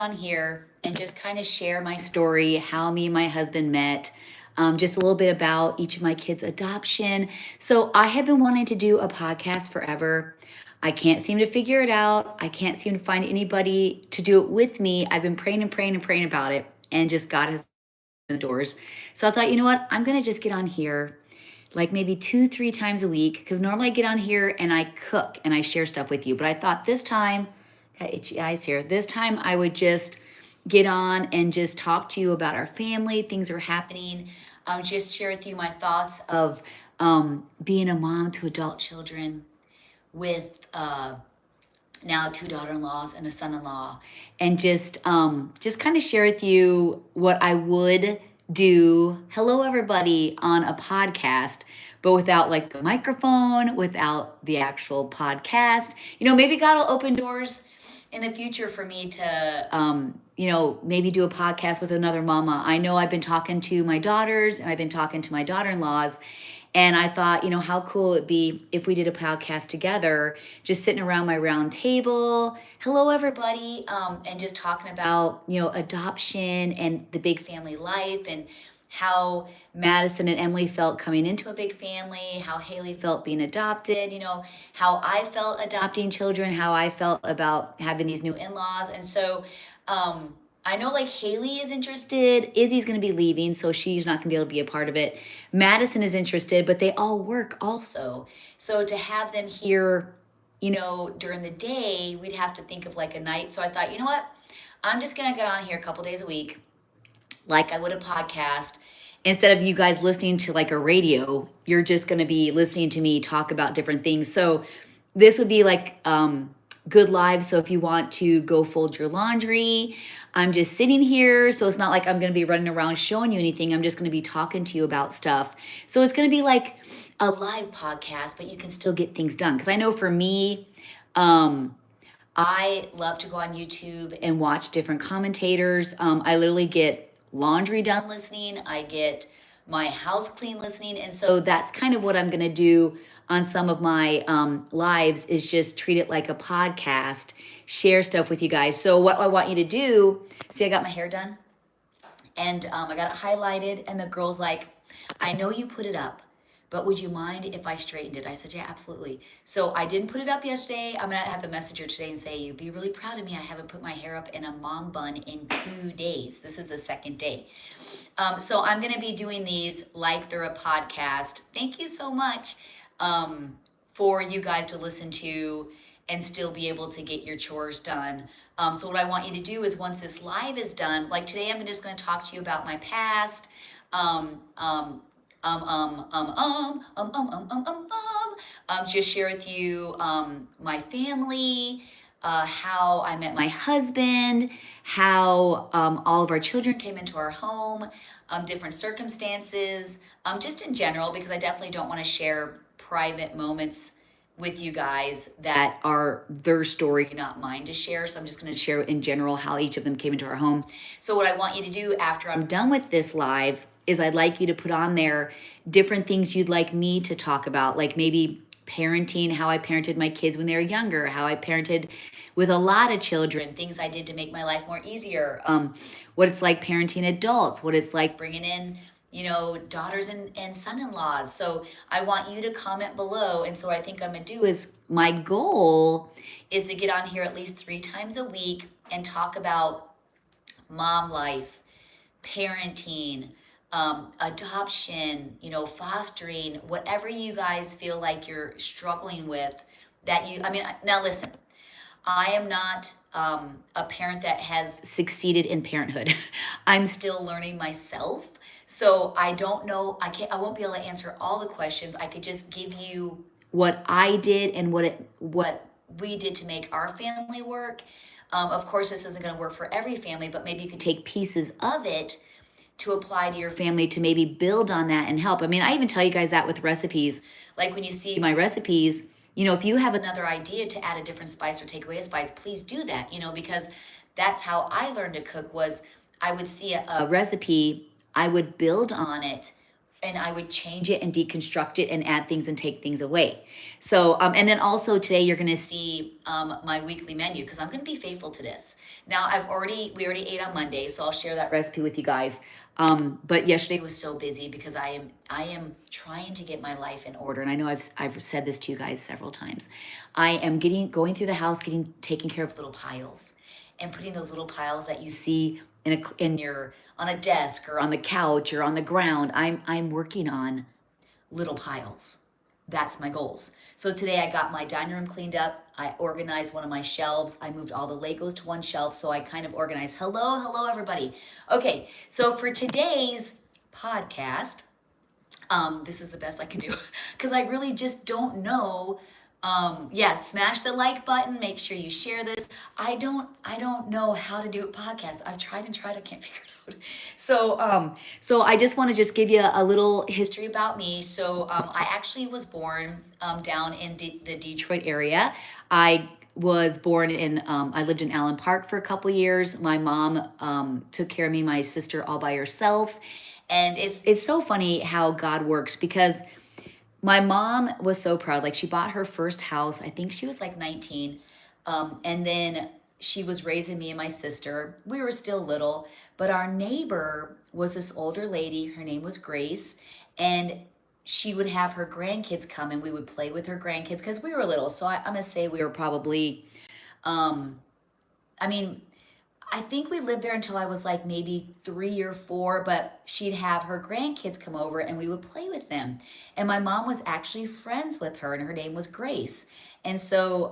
on here and just kind of share my story, how me and my husband met, just a little bit about each of my kids' adoption. So I have been wanting to do a podcast forever. I can't seem to figure it out. I can't seem to find anybody to do it with me. I've been praying and praying and praying about it, and just God has opened the doors. So I thought, you know what? I'm gonna just get on here like maybe 2, 3 times a week because normally I get on here and I cook and I share stuff with you. But I thought this time, got itchy eyes here, this time I would just get on and just talk to you about our family, things are happening. Just share with you my thoughts of being a mom to adult children with now two daughter-in-laws and a son-in-law, and just kind of share with you what I would do, hello everybody, on a podcast, but without like the microphone, without the actual podcast. Maybe God will open doors in the future for me to maybe do a podcast with another mama. I know I've been talking to my daughters and I've been talking to my daughter-in-laws, and I thought, how cool it would be if we did a podcast together, just sitting around my round table. Hello, everybody. And just talking about, adoption and the big family life, and how Madison and Emily felt coming into a big family, how Hailey felt being adopted, how I felt adopting children, how I felt about having these new in-laws. And so, I know like Hailey is interested. Izzy's going to be leaving, so she's not going to be able to be a part of it. Madison is interested, but they all work also. So to have them here, during the day, we'd have to think of like a night. So I thought, you know what? I'm just going to get on here a couple days a week, like I would a podcast. Instead of you guys listening to like a radio, you're just going to be listening to me talk about different things. So this would be like good live. So if you want to go fold your laundry, I'm just sitting here. So it's not like I'm going to be running around showing you anything. I'm just going to be talking to you about stuff. So it's going to be like a live podcast, but you can still get things done. Because I know for me, I love to go on YouTube and watch different commentators. I literally get laundry done listening. I get my house clean listening. And so that's kind of what I'm going to do on some of my lives, is just treat it like a podcast, share stuff with you guys. So what I want you to do, see, I got my hair done and I got it highlighted, and the girl's like, I know you put it up, but would you mind if I straightened it? I said, yeah, absolutely. So I didn't put it up yesterday. I'm going to have to message her today and say, you'd be really proud of me. I haven't put my hair up in a mom bun in 2 days. This is the second day. So I'm going to be doing these like they're a podcast. Thank you so much for you guys to listen to and still be able to get your chores done. So what I want you to do is, once this live is done, like today, I'm just going to talk to you about my past, just share with you my family, how I met my husband, how all of our children came into our home, different circumstances, just in general, because I definitely don't want to share private moments with you guys that are their story, not mine to share. So I'm just going to share in general how each of them came into our home. So what I want you to do after I'm done with this live is I'd like you to put on there different things you'd like me to talk about, like maybe parenting, how I parented my kids when they were younger, how I parented with a lot of children, things I did to make my life more easier, what it's like parenting adults, what it's like bringing in, daughters and son-in-laws. So I want you to comment below. And so what I think I'm going to do is, my goal is to get on here at least 3 times a week and talk about mom life, parenting, adoption, fostering, whatever you guys feel like you're struggling with, now listen, I am not a parent that has succeeded in parenthood. I'm still learning myself. So I don't know, I won't be able to answer all the questions. I could just give you what I did and what we did to make our family work. Of course, this isn't going to work for every family, but maybe you could take pieces of it to apply to your family to maybe build on that and help. I even tell you guys that with recipes. Like when you see my recipes, if you have another idea to add a different spice or take away a spice, please do that, because that's how I learned to cook. Was I would see a recipe, I would build on it and I would change it and deconstruct it and add things and take things away. So, and then also today you're going to see my weekly menu because I'm going to be faithful to this. Now we already ate on Monday, so I'll share that recipe with you guys. But yesterday was so busy because I am trying to get my life in order, and I know I've said this to you guys several times. I am going through the house, taking care of little piles, and putting those little piles that you see in your on a desk or on the couch or on the ground. I'm working on little piles. That's my goals. So today I got my dining room cleaned up. I organized one of my shelves. I moved all the Legos to one shelf. So I kind of organized. Hello, everybody. Okay, so for today's podcast, this is the best I can do because I really just don't know. Yeah, smash the like button. Make sure you share this. I don't know how to do a podcast. I've tried and tried. I can't figure it out. So I just want to just give you a little history about me. So, I actually was born, down in the Detroit area. I was born in, I lived in Allen Park for a couple years. My mom, took care of me, my sister all by herself. And it's so funny how God works because my mom was so proud. Like she bought her first house. I think she was like 19. And then she was raising me and my sister. We were still little, but our neighbor was this older lady. Her name was Grace. And she would have her grandkids come and we would play with her grandkids because we were little. So I'm going to say we were probably, um, I mean, I think we lived there until I was like maybe 3 or 4, but she'd have her grandkids come over and we would play with them. And my mom was actually friends with her and her name was Grace. And so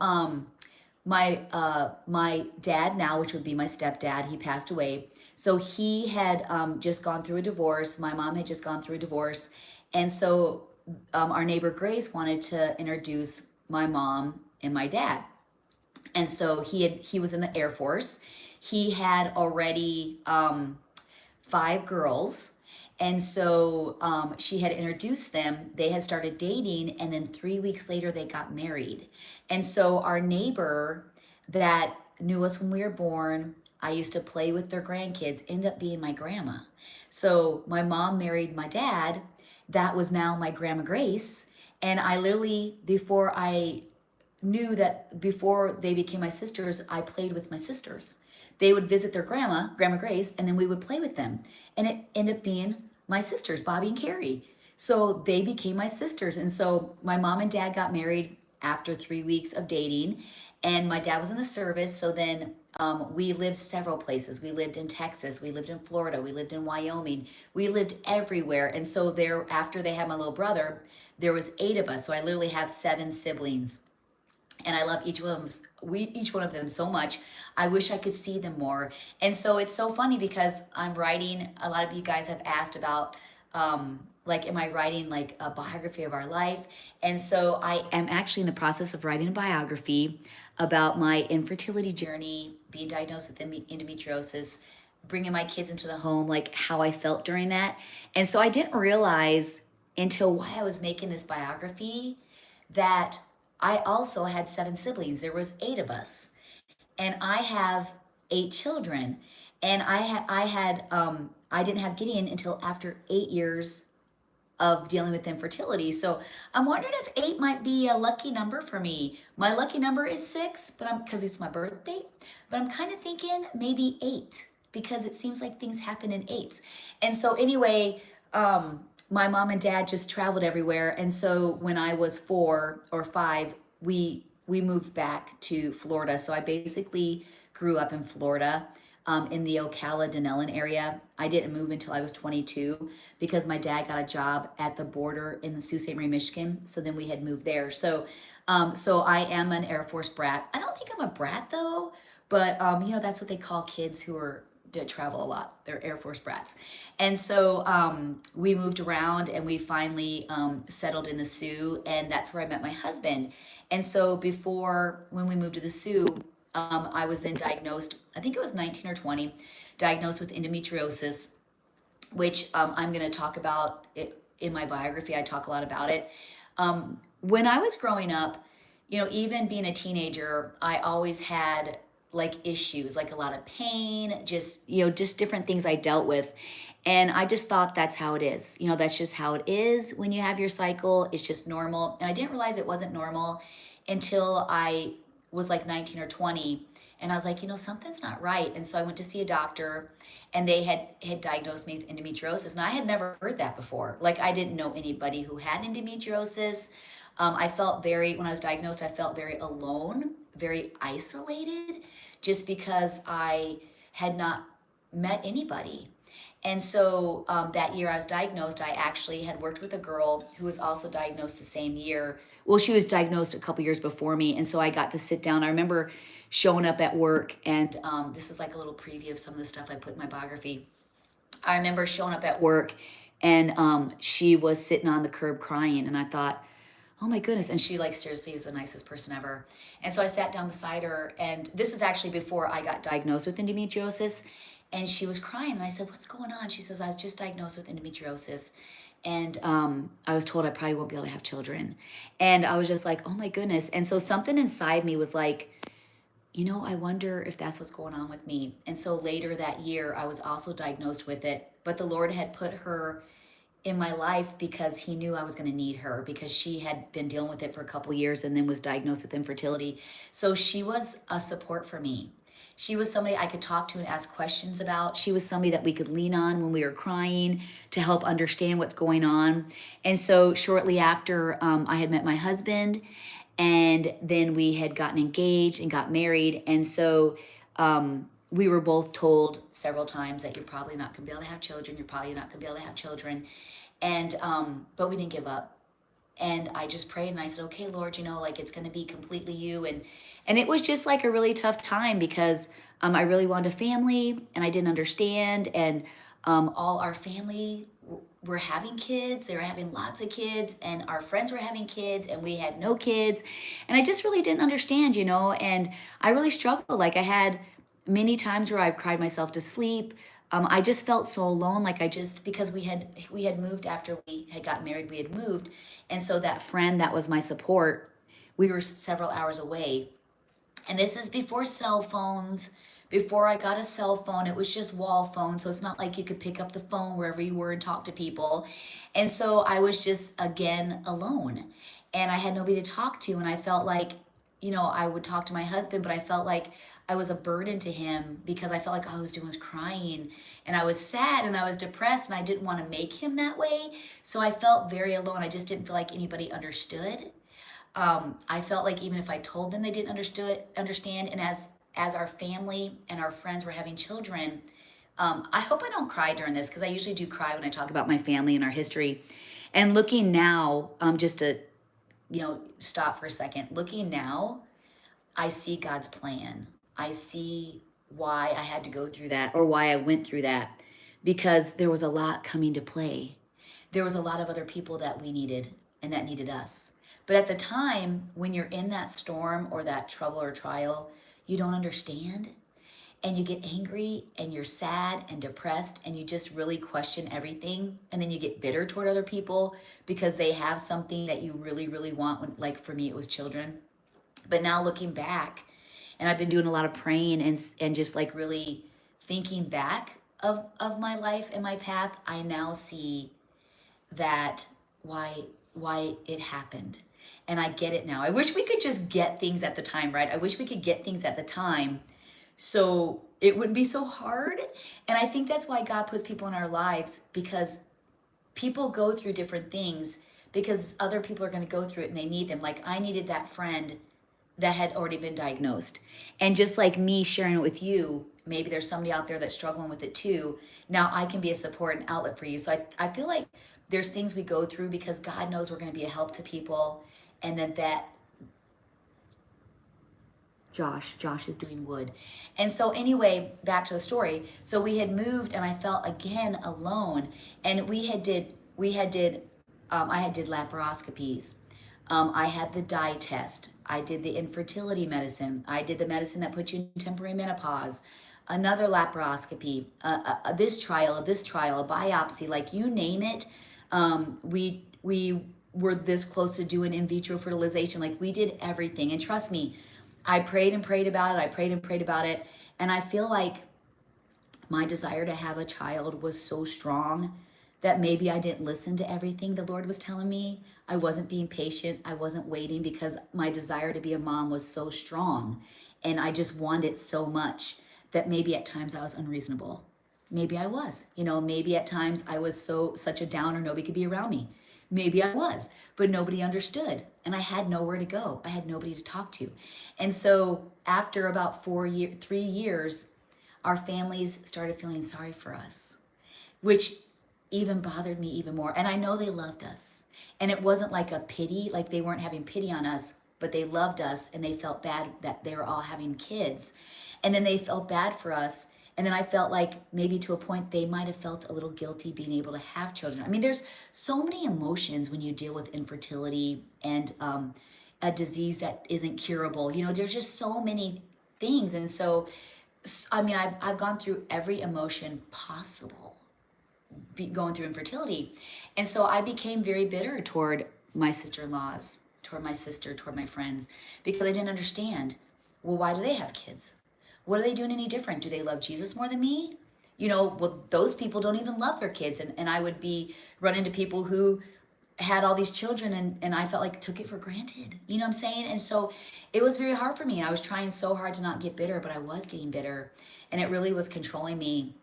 my dad now, which would be my stepdad, he passed away. So he had just gone through a divorce. My mom had just gone through a divorce. And so our neighbor Grace wanted to introduce my mom and my dad. And so he was in the Air Force. He had already 5 girls. And so she had introduced them. They had started dating, and then 3 weeks later, they got married. And so our neighbor that knew us when we were born, I used to play with their grandkids, ended up being my grandma. So my mom married my dad. That was now my grandma Grace. And I literally, before I knew that before they became my sisters, I played with my sisters. They would visit their Grandma Grace, and then we would play with them. And it ended up being my sisters, Bobby and Carrie. So they became my sisters. And so my mom and dad got married after 3 weeks of dating, and my dad was in the service. So then we lived several places. We lived in Texas, we lived in Florida, we lived in Wyoming, we lived everywhere. And so there, after they had my little brother, there was 8 of us. So I literally have 7 siblings. And I love each one of them so much. I wish I could see them more. And so it's so funny because I'm writing, a lot of you guys have asked about, like, am I writing like a biography of our life? And so I am actually in the process of writing a biography about my infertility journey, being diagnosed with endometriosis, bringing my kids into the home, like how I felt during that. And so I didn't realize until while I was making this biography that I also had 7 siblings. There was 8 of us, and I have 8 children. And I didn't have Gideon until after 8 years of dealing with infertility. So I'm wondering if 8 might be a lucky number for me. My lucky number is 6, but because it's my birthday. But I'm kind of thinking maybe 8 because it seems like things happen in 8s. And so anyway, my mom and dad just traveled everywhere. And so when I was 4 or 5, we moved back to Florida. So I basically grew up in Florida, in the Ocala, Denellen area. I didn't move until I was 22 because my dad got a job at the border in the Sault Ste. Marie, Michigan. So then we had moved there. So I am an Air Force brat. I don't think I'm a brat though, but that's what they call kids who are to travel a lot. They're Air Force brats. And so we moved around and we finally settled in the Sioux, and that's where I met my husband. And so when we moved to the Sioux, I was then diagnosed, I think it was 19 or 20, diagnosed with endometriosis, which I'm going to talk about it in my biography. I talk a lot about it. When I was growing up, even being a teenager, I always had like issues, like a lot of pain, just different things I dealt with. And I just thought that's how it is. That's just how it is when you have your cycle. It's just normal. And I didn't realize it wasn't normal until I was like 19 or 20. And I was like, something's not right. And so I went to see a doctor, and they had diagnosed me with endometriosis. And I had never heard that before. Like, I didn't know anybody who had endometriosis. I felt when I was diagnosed, I felt very alone, very isolated, just because I had not met anybody. And so that year I was diagnosed, I actually had worked with a girl who was also diagnosed the same year. Well, she was diagnosed a couple years before me. And so I got to sit down. I remember showing up at work, and this is like a little preview of some of the stuff I put in my biography. I remember showing up at work, and she was sitting on the curb crying. And I thought, oh my goodness. And she, like, seriously is the nicest person ever. And so I sat down beside her, and this is actually before I got diagnosed with endometriosis. And she was crying, and I said, what's going on? She says, I was just diagnosed with endometriosis. And I was told I probably won't be able to have children. And I was just like, oh my goodness. And so something inside me was like, I wonder if that's what's going on with me. And so later that year, I was also diagnosed with it. But the Lord had put her in my life because he knew I was going to need her, because she had been dealing with it for a couple years and then was diagnosed with infertility. So she was a support for me. She was somebody I could talk to and ask questions about. She was somebody that we could lean on when we were crying to help understand what's going on. And so shortly after, I had met my husband, and then we had gotten engaged and got married. And so we were both told several times that you're probably not going to be able to have children. You're probably not going to be able to have children. And but we didn't give up. And I just prayed, and I said, okay, Lord, like, it's going to be completely you. And it was just like a really tough time, because I really wanted a family, and I didn't understand. And all our family were having kids. They were having lots of kids, and our friends were having kids, and we had no kids. And I just really didn't understand, and I really struggled. Like, I had many times where I've cried myself to sleep. I just felt so alone. Like, because we had moved after we had gotten married, we had moved. And so that friend that was my support, we were several hours away. And this is before cell phones. Before I got a cell phone, it was just wall phone. So it's not like you could pick up the phone wherever you were and talk to people. And so I was just, again, alone. And I had nobody to talk to. And I felt like, I would talk to my husband, but I felt like I was a burden to him, because I felt like all I was doing was crying. And I was sad, and I was depressed, and I didn't want to make him that way. So I felt very alone. I just didn't feel like anybody understood. I felt like even if I told them, they didn't understand. And as our family and our friends were having children, I hope I don't cry during this, because I usually do cry when I talk about my family and our history. And looking now, just to stop for a second. Looking now, I see God's plan. I see why I had to go through that, or why I went through that, because there was a lot coming to play. There was a lot of other people that we needed and that needed us. But at the time, when you're in that storm or that trouble or trial, you don't understand, and you get angry, and you're sad and depressed, and you just really question everything. And then you get bitter toward other people because they have something that you really, really want. Like, for me, it was children. But now looking back, and I've been doing a lot of praying and just like really thinking back of my life and my path, I now see that why it happened. And I get it now. I wish we could just get things at the time, right? I wish we could get things at the time so it wouldn't be so hard. And I think that's why God puts people in our lives, because people go through different things, because other people are going to go through it and they need them. Like, I needed that friend that had already been diagnosed. And just like me sharing it with you, maybe there's somebody out there that's struggling with it too. Now I can be a support and outlet for you. So I feel like there's things we go through because God knows we're going to be a help to people, and that Josh is doing wood. And so anyway, back to the story. So we had moved, and I felt again alone. And I had did laparoscopies. I had the dye test. I did the infertility medicine. I did the medicine that puts you in temporary menopause. Another laparoscopy, this trial, a biopsy, like you name it. We were this close to doing in vitro fertilization. Like, we did everything. And trust me, I prayed and prayed about it. I prayed and prayed about it. And I feel like my desire to have a child was so strong that maybe I didn't listen to everything the Lord was telling me. I wasn't being patient. I wasn't waiting because my desire to be a mom was so strong. And I just wanted it so much that maybe at times I was unreasonable. Maybe I was, maybe at times I was such a downer, nobody could be around me. Maybe I was, but nobody understood. And I had nowhere to go. I had nobody to talk to. And so after about 3 years, our families started feeling sorry for us, which even bothered me even more. And I know they loved us. And it wasn't like a pity, like they weren't having pity on us, but they loved us and they felt bad that they were all having kids. And then they felt bad for us. And then I felt like maybe to a point they might have felt a little guilty being able to have children. I mean, there's so many emotions when you deal with infertility and a disease that isn't curable. There's just so many things. And so, I mean, I've gone through every emotion possible going through infertility. And so I became very bitter toward my sister-in-laws, toward my sister, toward my friends, because I didn't understand. Well, why do they have kids? What are they doing any different? Do they love Jesus more than me? Well, those people don't even love their kids. And I would run into people who had all these children and I felt like took it for granted. You know what I'm saying? And so it was very hard for me. I was trying so hard to not get bitter, but I was getting bitter. And it really was controlling me.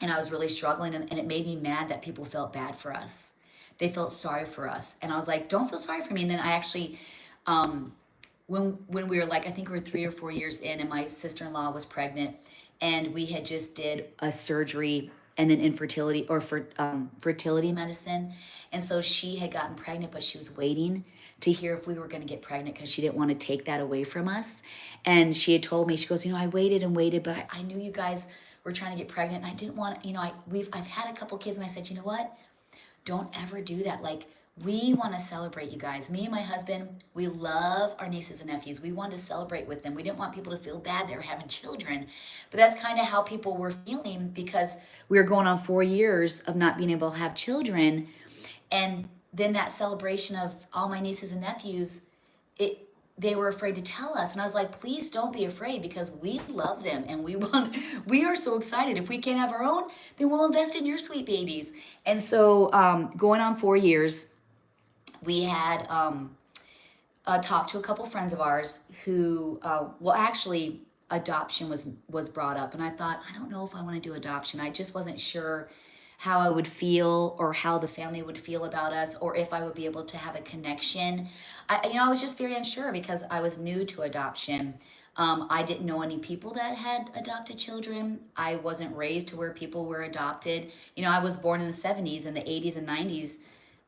And I was really struggling, and it made me mad that people felt bad for us. They felt sorry for us. And I was like, don't feel sorry for me. And then I actually, when we were like, I think we were 3 or 4 years in, and my sister-in-law was pregnant, and we had just did a surgery and then infertility or fertility medicine. And so she had gotten pregnant, but she was waiting to hear if we were going to get pregnant because she didn't want to take that away from us. And she had told me, she goes, I waited and waited, but I knew you guys were trying to get pregnant, and I didn't want to, I've had a couple kids, and I said, you know what? Don't ever do that. Like, we want to celebrate you guys. Me and my husband, we love our nieces and nephews. We wanted to celebrate with them. We didn't want people to feel bad they were having children. But that's kind of how people were feeling because we were going on 4 years of not being able to have children. And then that celebration of all my nieces and nephews, they were afraid to tell us. And I was like, please don't be afraid because we love them and we are so excited. If we can't have our own, then we'll invest in your sweet babies. And so going on 4 years, we had talked to a couple friends of ours who, actually adoption was brought up. And I thought, I don't know if I want to do adoption. I just wasn't sure how I would feel or how the family would feel about us or if I would be able to have a connection. I was just very unsure because I was new to adoption. I didn't know any people that had adopted children. I wasn't raised to where people were adopted. I was born in the 70s and the 80s and 90s.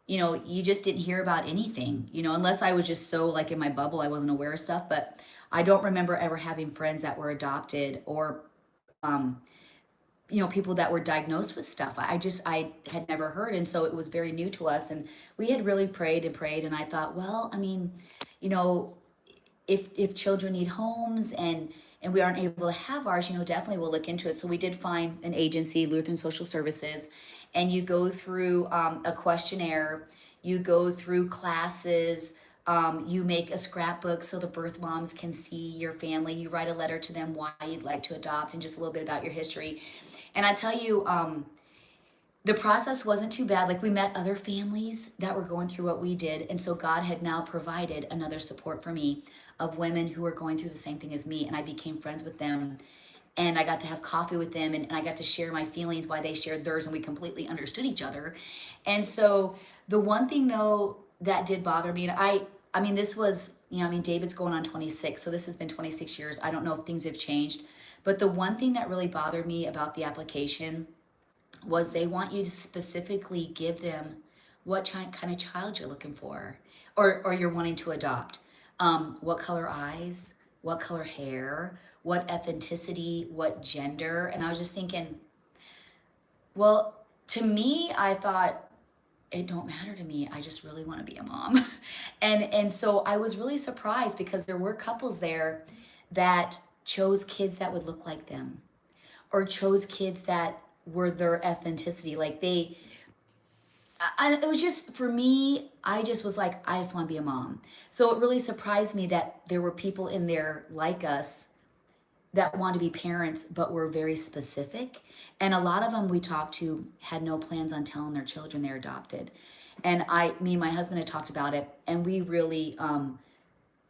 You just didn't hear about anything, unless I was just so like in my bubble, I wasn't aware of stuff. But I don't remember ever having friends that were adopted or people that were diagnosed with stuff. I had never heard. And so it was very new to us. And we had really prayed and prayed. And I thought, well, I mean, if children need homes and we aren't able to have ours, definitely we'll look into it. So we did find an agency, Lutheran Social Services, and you go through a questionnaire, you go through classes, you make a scrapbook so the birth moms can see your family. You write a letter to them why you'd like to adopt and just a little bit about your history. And I tell you, the process wasn't too bad. Like we met other families that were going through what we did. And so God had now provided another support for me of women who were going through the same thing as me. And I became friends with them. And I got to have coffee with them and I got to share my feelings while they shared theirs and we completely understood each other. And so the one thing though that did bother me, and I mean, this was, David's going on 26. So this has been 26 years. I don't know if things have changed. But the one thing that really bothered me about the application was they want you to specifically give them what kind of child you're looking for or you're wanting to adopt. What color eyes, what color hair, what ethnicity, what gender. And I was just thinking, well, to me, I thought, it don't matter to me. I just really want to be a mom. And so I was really surprised because there were couples there that chose kids that would look like them or chose kids that were their ethnicity. Like it was just, for me, I just was like, I just want to be a mom. So it really surprised me that there were people in there like us that want to be parents, but were very specific. And a lot of them we talked to had no plans on telling their children they're adopted. And me and my husband had talked about it, and we really,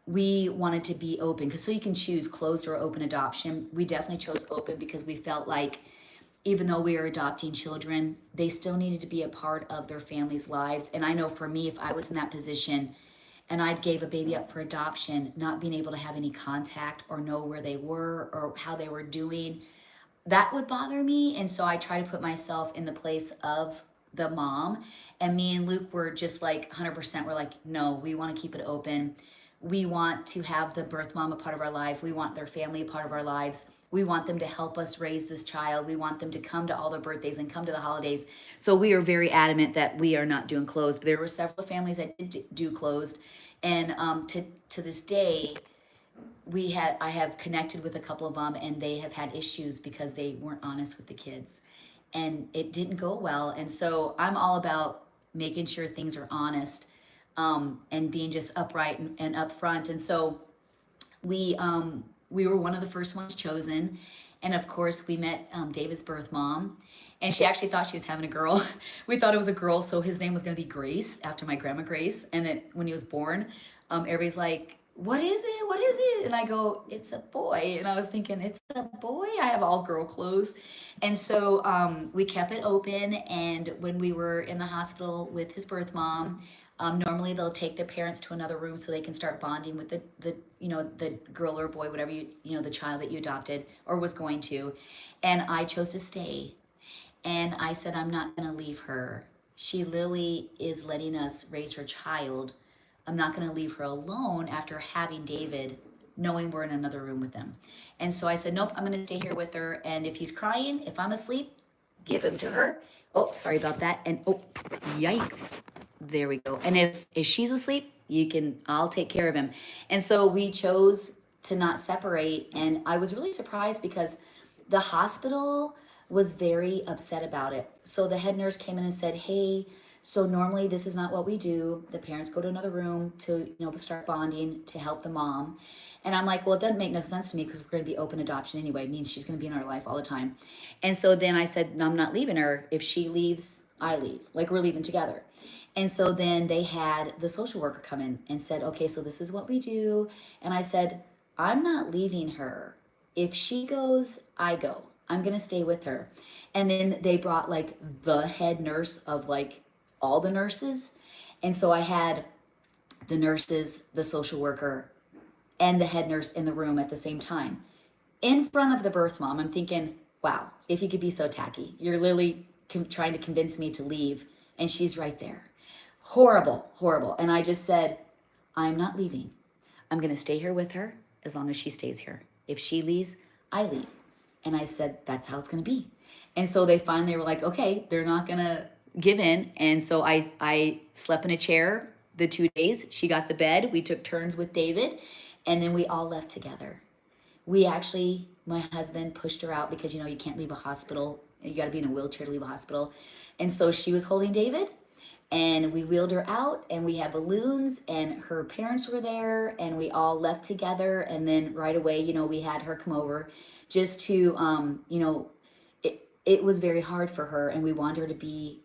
we wanted to be open because so you can choose closed or open adoption. We definitely chose open because we felt like even though we were adopting children, they still needed to be a part of their families' lives. And I know for me, if I was in that position and I gave a baby up for adoption, not being able to have any contact or know where they were or how they were doing, that would bother me. And so I try to put myself in the place of the mom. And me and Luke were just like 100%, we're like, no, we want to keep it open. We want to have the birth mom a part of our life. We want their family a part of our lives. We want them to help us raise this child. We want them to come to all the birthdays and come to the holidays. So we are very adamant that we are not doing closed. There were several families that did do closed. And to this day, I have connected with a couple of them, and they have had issues because they weren't honest with the kids, and it didn't go well. And so I'm all about making sure things are honest, and being just upright and upfront. And so we were one of the first ones chosen, and of course we met David's birth mom, and she actually thought she was having a girl. We thought it was a girl, so his name was going to be Grace after my grandma Grace. And then when he was born, everybody's like, what is it? What is it? And I go, it's a boy. And I was thinking, it's a boy? I have all girl clothes. And so we kept it open. And when we were in the hospital with his birth mom, normally they'll take the parents to another room so they can start bonding with the girl or boy, whatever the child that you adopted or was going to. And I chose to stay. And I said, I'm not going to leave her. She literally is letting us raise her child. I'm not going to leave her alone after having David, knowing we're in another room with them. And so I said, nope, I'm going to stay here with her. And if he's crying, if I'm asleep, give him to her. Oh, sorry about that. And oh, yikes. There we go. And if she's asleep, I'll take care of him. And so we chose to not separate. And I was really surprised because the hospital was very upset about it. So the head nurse came in and said, hey, so normally this is not what we do. The parents go to another room to, start bonding to help the mom. And I'm like, well, it doesn't make no sense to me because we're going to be open adoption anyway. It means she's going to be in our life all the time. And so then I said, no, I'm not leaving her. If she leaves, I leave. Like we're leaving together. And so then they had the social worker come in and said, okay, so this is what we do. And I said, I'm not leaving her. If she goes, I go. I'm going to stay with her. And then they brought like the head nurse of like all the nurses. And so I had the nurses, the social worker, and the head nurse in the room at the same time in front of the birth mom. I'm thinking, wow, if you could be so tacky, you're literally trying to convince me to leave. And she's right there. Horrible, horrible. And I just said, I'm not leaving. I'm going to stay here with her as long as she stays here. If she leaves, I leave. And I said, that's how it's going to be. And so they finally were like, okay, they're not going to give in. And so I slept in a chair the 2 days. She got the bed. We took turns with David. And then we all left together. My husband pushed her out because, you can't leave a hospital. You got to be in a wheelchair to leave a hospital. And so she was holding David. And we wheeled her out, and we had balloons, and her parents were there, and we all left together. And then right away, we had her come over just to, it was very hard for her, and we wanted her to be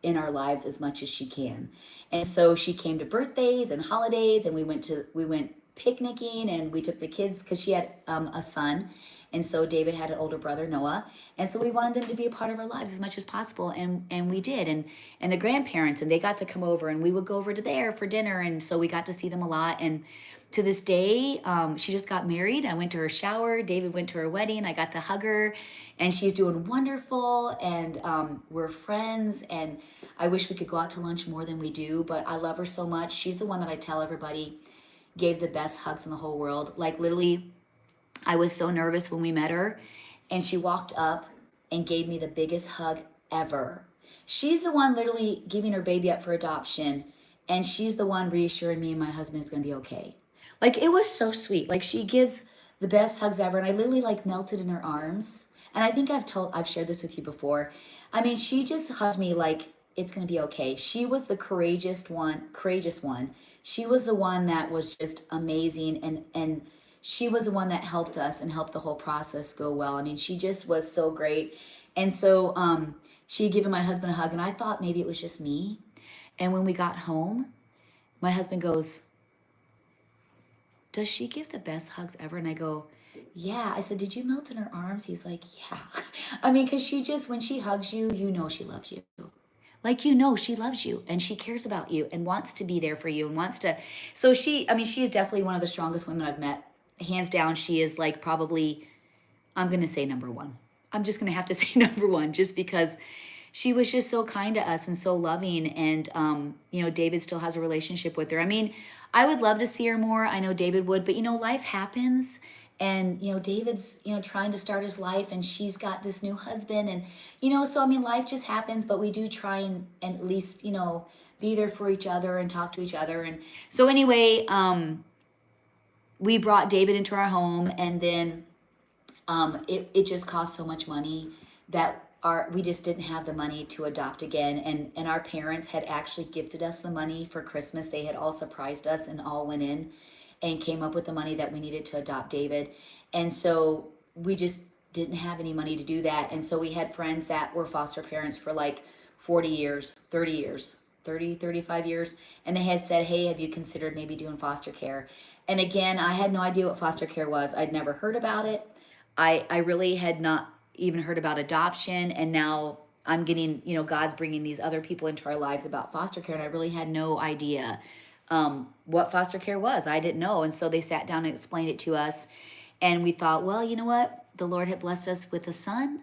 in our lives as much as she can. And so she came to birthdays and holidays, and we went picnicking, and we took the kids because she had a son. And so David had an older brother, Noah. And so we wanted them to be a part of our lives as much as possible. And we did. And the grandparents, and they got to come over, and we would go over to there for dinner. And so we got to see them a lot. And to this day, she just got married. I went to her shower. David went to her wedding. I got to hug her, and she's doing wonderful. And we're friends. And I wish we could go out to lunch more than we do, but I love her so much. She's the one that I tell everybody gave the best hugs in the whole world. Like literally, I was so nervous when we met her, and she walked up and gave me the biggest hug ever. She's the one literally giving her baby up for adoption, and she's the one reassuring me and my husband is going to be okay. Like, it was so sweet. Like, she gives the best hugs ever, and I literally like melted in her arms. And I think I've shared this with you before. I mean, she just hugged me like it's going to be okay. She was the courageous one. She was the one that was just amazing, and she was the one that helped us and helped the whole process go well. I mean, she just was so great. And so she had given my husband a hug, and I thought maybe it was just me. And when we got home, my husband goes, does she give the best hugs ever? And I go, yeah. I said, did you melt in her arms? He's like, yeah. I mean, because she just, when she hugs you, you know she loves you. Like, you know, she loves you and she cares about you and wants to be there for you and wants to. So she, I mean, she is definitely one of the strongest women I've met. Hands down, she is like probably, I'm going to say number one. I'm just going to have to say number one just because she was just so kind to us and so loving. And, you know, David still has a relationship with her. I mean, I would love to see her more. I know David would, but, you know, life happens. And, you know, David's, you know, trying to start his life and she's got this new husband. And, you know, so, I mean, life just happens, but we do try and at least, you know, be there for each other and talk to each other. And so anyway, we brought David into our home, and then it just cost so much money that we just didn't have the money to adopt again. And our parents had actually gifted us the money for Christmas. They had all surprised us and all went in and came up with the money that we needed to adopt David. And so we just didn't have any money to do that. And so we had friends that were foster parents for like 40 years, 30 years, 30, 35 years. And they had said, hey, have you considered maybe doing foster care? And again, I had no idea what foster care was. I'd never heard about it. I really had not even heard about adoption. And now I'm getting, you know, God's bringing these other people into our lives about foster care. And I really had no idea what foster care was. I didn't know. And so they sat down and explained it to us. And we thought, well, you know what? The Lord had blessed us with a son.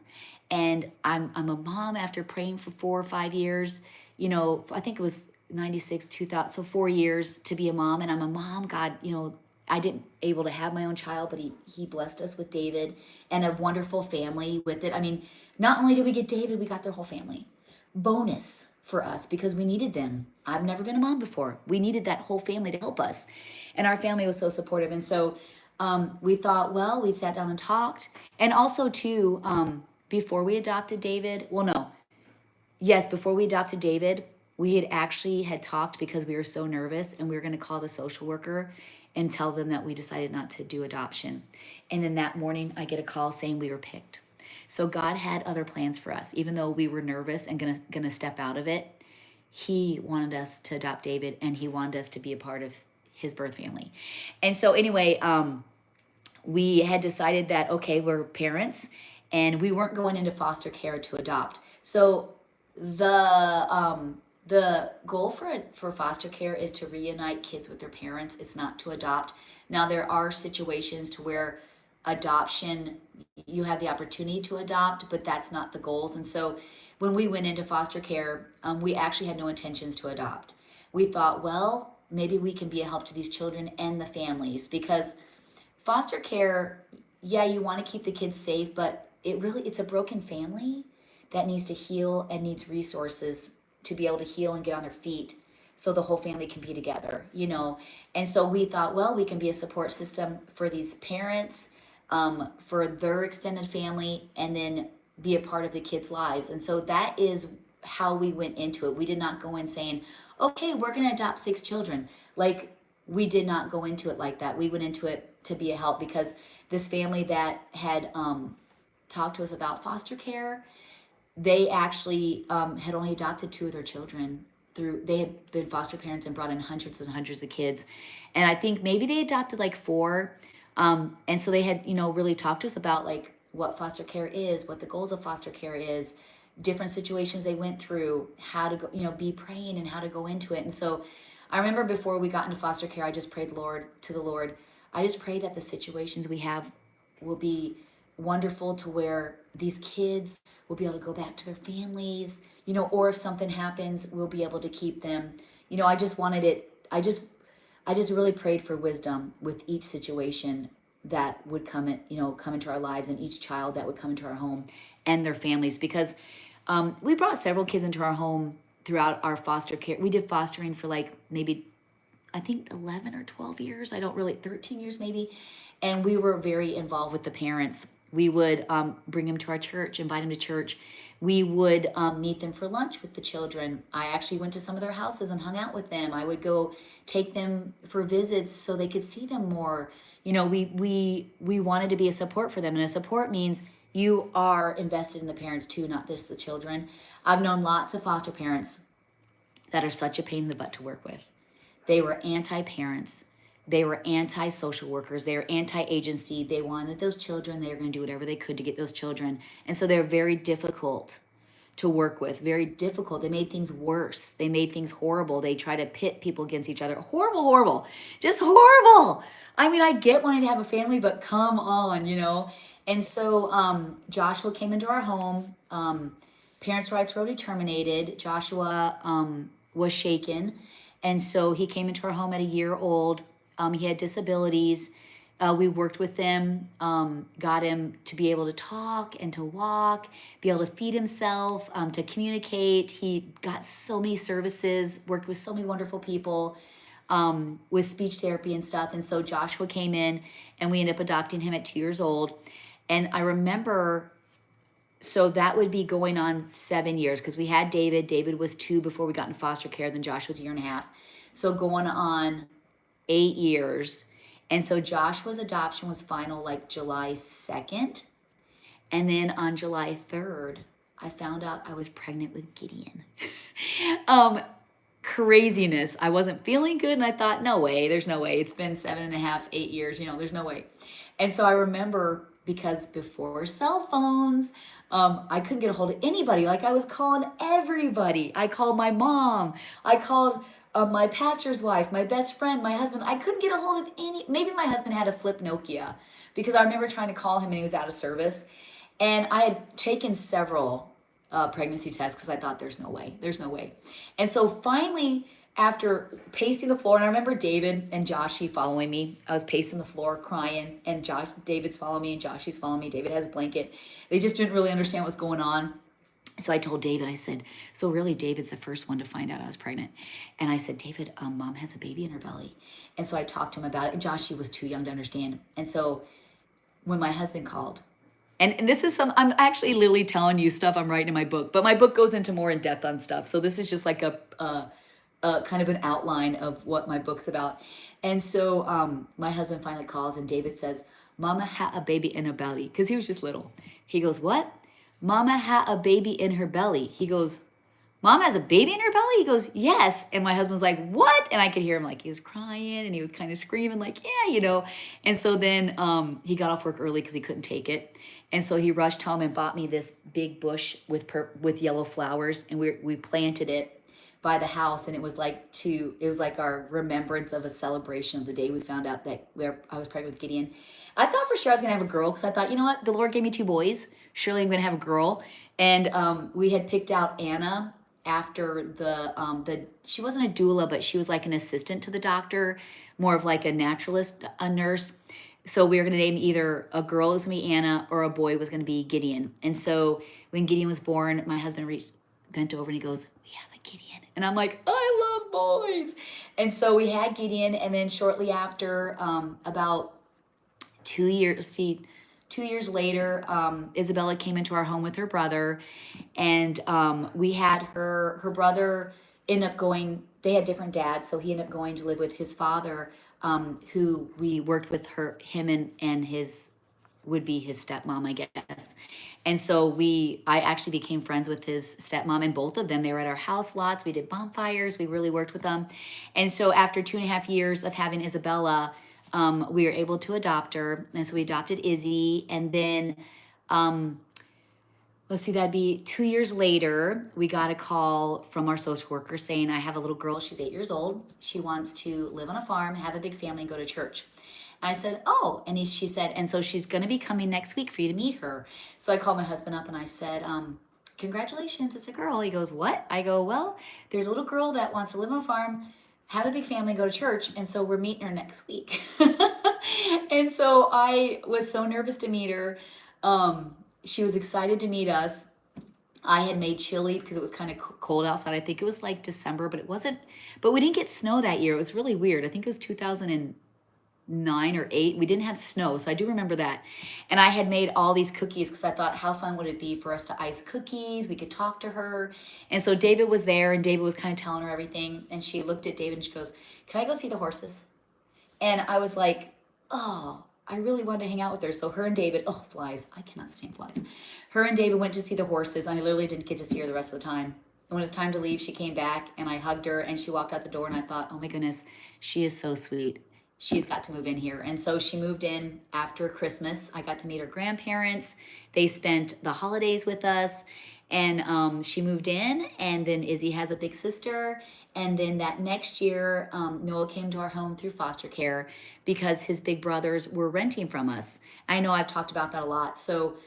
And I'm a mom after praying for 4 or 5 years. You know, I think it was 96, 2000, so 4 years to be a mom. And I'm a mom. God, you know, I didn't able to have my own child, but he blessed us with David and a wonderful family with it. I mean, not only did we get David, we got their whole family. Bonus for us because we needed them. I've never been a mom before. We needed that whole family to help us. And our family was so supportive. And so we thought, well, we sat down and talked. And also too, before we adopted David, well, no, yes, before we adopted David, we had actually had talked because we were so nervous and we were going to call the social worker and tell them that we decided not to do adoption. And then that morning I get a call saying we were picked. So God had other plans for us. Even though we were nervous and gonna step out of it, he wanted us to adopt David and he wanted us to be a part of his birth family. And so anyway, we had decided that, okay, we're parents and we weren't going into foster care to adopt. So the goal for foster care is to reunite kids with their parents. It's not to adopt. Now there are situations to where adoption, you have the opportunity to adopt, but that's not the goals. And so when we went into foster care, we actually had no intentions to adopt. We thought, well, maybe we can be a help to these children and the families, because foster care, yeah, you want to keep the kids safe, but it's a broken family that needs to heal and needs resources to be able to heal and get on their feet so the whole family can be together, you know. And so we thought, well, we can be a support system for these parents, for their extended family, and then be a part of the kids' lives. And so that is how we went into it. We did not go in saying, okay, we're going to adopt 6 children. Like, we did not go into it like that. We went into it to be a help because this family that had talked to us about foster care, they actually had only adopted 2 of their children. They had been foster parents and brought in hundreds and hundreds of kids, and I think maybe they adopted like 4. And so they had, you know, really talked to us about like what foster care is, what the goals of foster care is, different situations they went through, how to go, you know, be praying and how to go into it. And so I remember before we got into foster care, I just prayed to the Lord. I just pray that the situations we have will be wonderful to where these kids will be able to go back to their families, you know, or if something happens, we'll be able to keep them. You know, I just wanted it. I just really prayed for wisdom with each situation that would come into our lives, and each child that would come into our home and their families, because we brought several kids into our home throughout our foster care. We did fostering for like maybe, I think 11 or 12 years. 13 years maybe. And we were very involved with the parents. We would bring them to our church, invite them to church. We would meet them for lunch with the children. I actually went to some of their houses and hung out with them. I would go take them for visits so they could see them more. You know, we wanted to be a support for them, and a support means you are invested in the parents too, not just the children. I've known lots of foster parents that are such a pain in the butt to work with. They were anti-parents. They were anti-social workers. They were anti-agency. They wanted those children. They were going to do whatever they could to get those children. And so they're very difficult to work with, very difficult. They made things worse. They made things horrible. They try to pit people against each other. Horrible, horrible, just horrible. I mean, I get wanting to have a family, but come on, you know? And so Joshua came into our home. Parents' rights were already terminated. Joshua was shaken. And so he came into our home at a year old. He had disabilities. We worked with him, got him to be able to talk and to walk, be able to feed himself, to communicate. He got so many services, worked with so many wonderful people with speech therapy and stuff. And so Joshua came in and we ended up adopting him at 2 years old. And I remember, so that would be going on 7 years because we had David. David was 2 before we got in foster care. Then Josh was a year and a half. So going on 8 years. And so Joshua's adoption was final like July 2nd. And then on July 3rd, I found out I was pregnant with Gideon. Craziness. I wasn't feeling good. And I thought, no way, there's no way. It's been 7.5, 8 years, you know, there's no way. And so I remember, because before cell phones, I couldn't get a hold of anybody. Like I was calling everybody. I called my mom. I called my pastor's wife, my best friend, my husband. I couldn't get a hold of any. Maybe my husband had a flip Nokia because I remember trying to call him and he was out of service. And I had taken several pregnancy tests because I thought there's no way. There's no way. And so finally, after pacing the floor, and I remember David and Joshy following me. I was pacing the floor crying, and David's following me and Joshy's following me. David has a blanket. They just didn't really understand what's going on. So I told David, I said, so really David's the first one to find out I was pregnant. And I said, David, mom has a baby in her belly. And so I talked to him about it, and Joshy was too young to understand. And so when my husband called, and this is I'm actually literally telling you stuff I'm writing in my book, but my book goes into more in depth on stuff. So this is just like a kind of an outline of what my book's about. And so my husband finally calls and David says, Mama had a baby in her belly, because he was just little. He goes, what? Mama had a baby in her belly. He goes, Mom has a baby in her belly? He goes, yes. And my husband was like, what? And I could hear him like he was crying and he was kind of screaming like, yeah, you know. And so then he got off work early because he couldn't take it. And so he rushed home and bought me this big bush with yellow flowers, and we planted it by the house, and it was like our remembrance of a celebration of the day we found out that I was pregnant with Gideon. I thought for sure I was gonna have a girl because I thought, you know what, the Lord gave me 2 boys. Surely I'm gonna have a girl. And we had picked out Anna after she wasn't a doula, but she was like an assistant to the doctor, more of like a naturalist, a nurse. So we were going to name either a girl was going to be Anna or a boy was going to be Gideon. And so when Gideon was born, my husband bent over and he goes, we have a Gideon. And I'm like, I love boys. And so we had Gideon. And then shortly after, about 2 years, 2 years later, Isabella came into our home with her brother. And we had her brother end up going, they had different dads. So he ended up going to live with his father, who we worked with him and his would be his stepmom, I guess. And so I actually became friends with his stepmom, and both of them, they were at our house lots. We did bonfires. We really worked with them. And so after 2.5 years of having Isabella, we were able to adopt her. And so we adopted Izzy. And then, let's see, that'd be 2 years later, we got a call from our social worker saying, I have a little girl, she's 8 years old. She wants to live on a farm, have a big family, and go to church. I said, oh, and she said, and so she's going to be coming next week for you to meet her. So I called my husband up and I said, congratulations, it's a girl. He goes, what? I go, well, there's a little girl that wants to live on a farm, have a big family, go to church, and so we're meeting her next week. And so I was so nervous to meet her. She was excited to meet us. I had made chili because it was kind of cold outside. I think it was like December, but it wasn't. But we didn't get snow that year. It was really weird. I think it was 2009 9 or 8. We didn't have snow, so I do remember that. And I had made all these cookies because I thought, how fun would it be for us to ice cookies? We could talk to her. And so David was there, and David was kind of telling her everything. And she looked at David and she goes, "Can I go see the horses?" And I was like, oh, I really wanted to hang out with her. So her and David, oh, flies. I cannot stand flies. Her and David went to see the horses. And I literally didn't get to see her the rest of the time. And when it was time to leave, she came back and I hugged her and she walked out the door. And I thought, oh my goodness, she is so sweet. She's got to move in here. And so she moved in after Christmas. I got to meet her grandparents. They spent the holidays with us. And she moved in. And then Izzy has a big sister. And then that next year, Noah came to our home through foster care because his big brothers were renting from us. I know I've talked about that a lot. So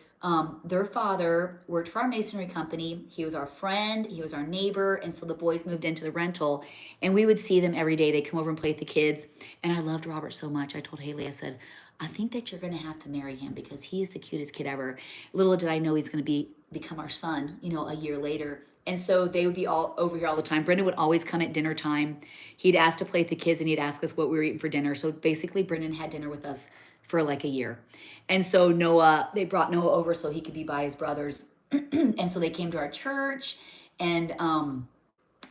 their father worked for our masonry company. He was our friend. He was our neighbor. And so the boys moved into the rental and we would see them every day. They'd come over and play with the kids. And I loved Robert so much. I told Hailey, I said, I think that you're going to have to marry him because he's the cutest kid ever. Little did I know he's going to become our son, a year later. And so they would be all over here all the time. Brendon would always come at dinner time. He'd ask to play with the kids and he'd ask us what we were eating for dinner. So basically Brendon had dinner with us for like a year. And so they brought Noah over so he could be by his brothers. And so they came to our church and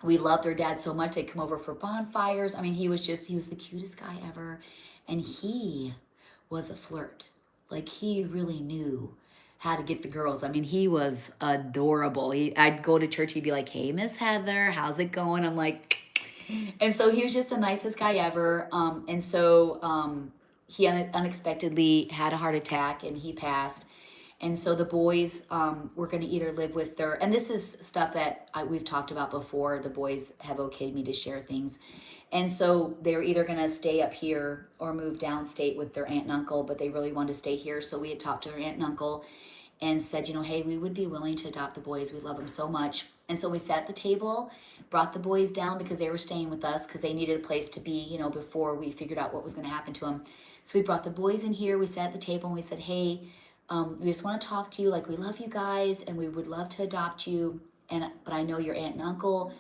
we loved their dad so much. They'd come over for bonfires. I mean, he was the cutest guy ever. And he was a flirt. Like he really knew how to get the girls. I mean, he was adorable. I'd go to church, he'd be like, "Hey, Miss Heather, how's it going?" I'm like, and so he was just the nicest guy ever. And so he unexpectedly had a heart attack and he passed. And so the boys were going to either live with and this is stuff that we've talked about before. The boys have okayed me to share things. And so they were either going to stay up here or move downstate with their aunt and uncle, but they really wanted to stay here. So we had talked to their aunt and uncle and said, hey, we would be willing to adopt the boys. We love them so much. And so we sat at the table, brought the boys down because they were staying with us because they needed a place to be, before we figured out what was going to happen to them. So we brought the boys in here. We sat at the table and we said, hey, we just want to talk to you. Like, we love you guys and we would love to adopt you. But I know your aunt and uncle,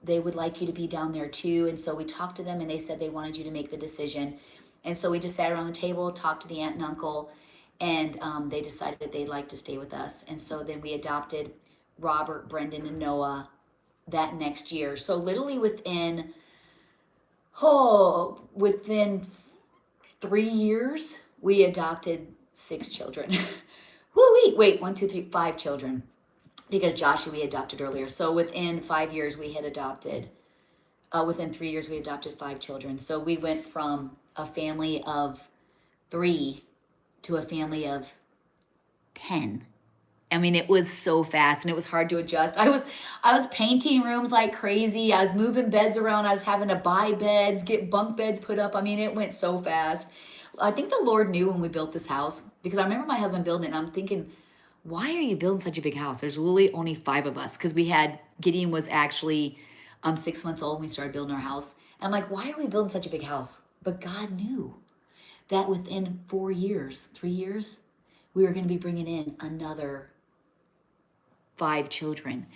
they would like you to be down there too. And so we talked to them and they said they wanted you to make the decision. And so we just sat around the table, talked to the aunt and uncle, and they decided that they'd like to stay with us. And so then we adopted Robert, Brendon, and Noah that next year. So literally within 3 years, we adopted 6 children. Wait, 1, 2, 3, 5 children. Because Joshua we adopted earlier. So within 5 years, we had adopted, within 3 years, we adopted 5 children. So we went from a family of 3 to a family of 10. I mean, it was so fast and it was hard to adjust. I was painting rooms like crazy. I was moving beds around. I was having to buy beds, get bunk beds put up. I mean, it went so fast. I think the Lord knew when we built this house because I remember my husband building it and I'm thinking, why are you building such a big house? There's literally only 5 of us because Gideon was actually 6 months old when we started building our house. And I'm like, why are we building such a big house? But God knew that within 3 years, we were going to be bringing in another 5 children.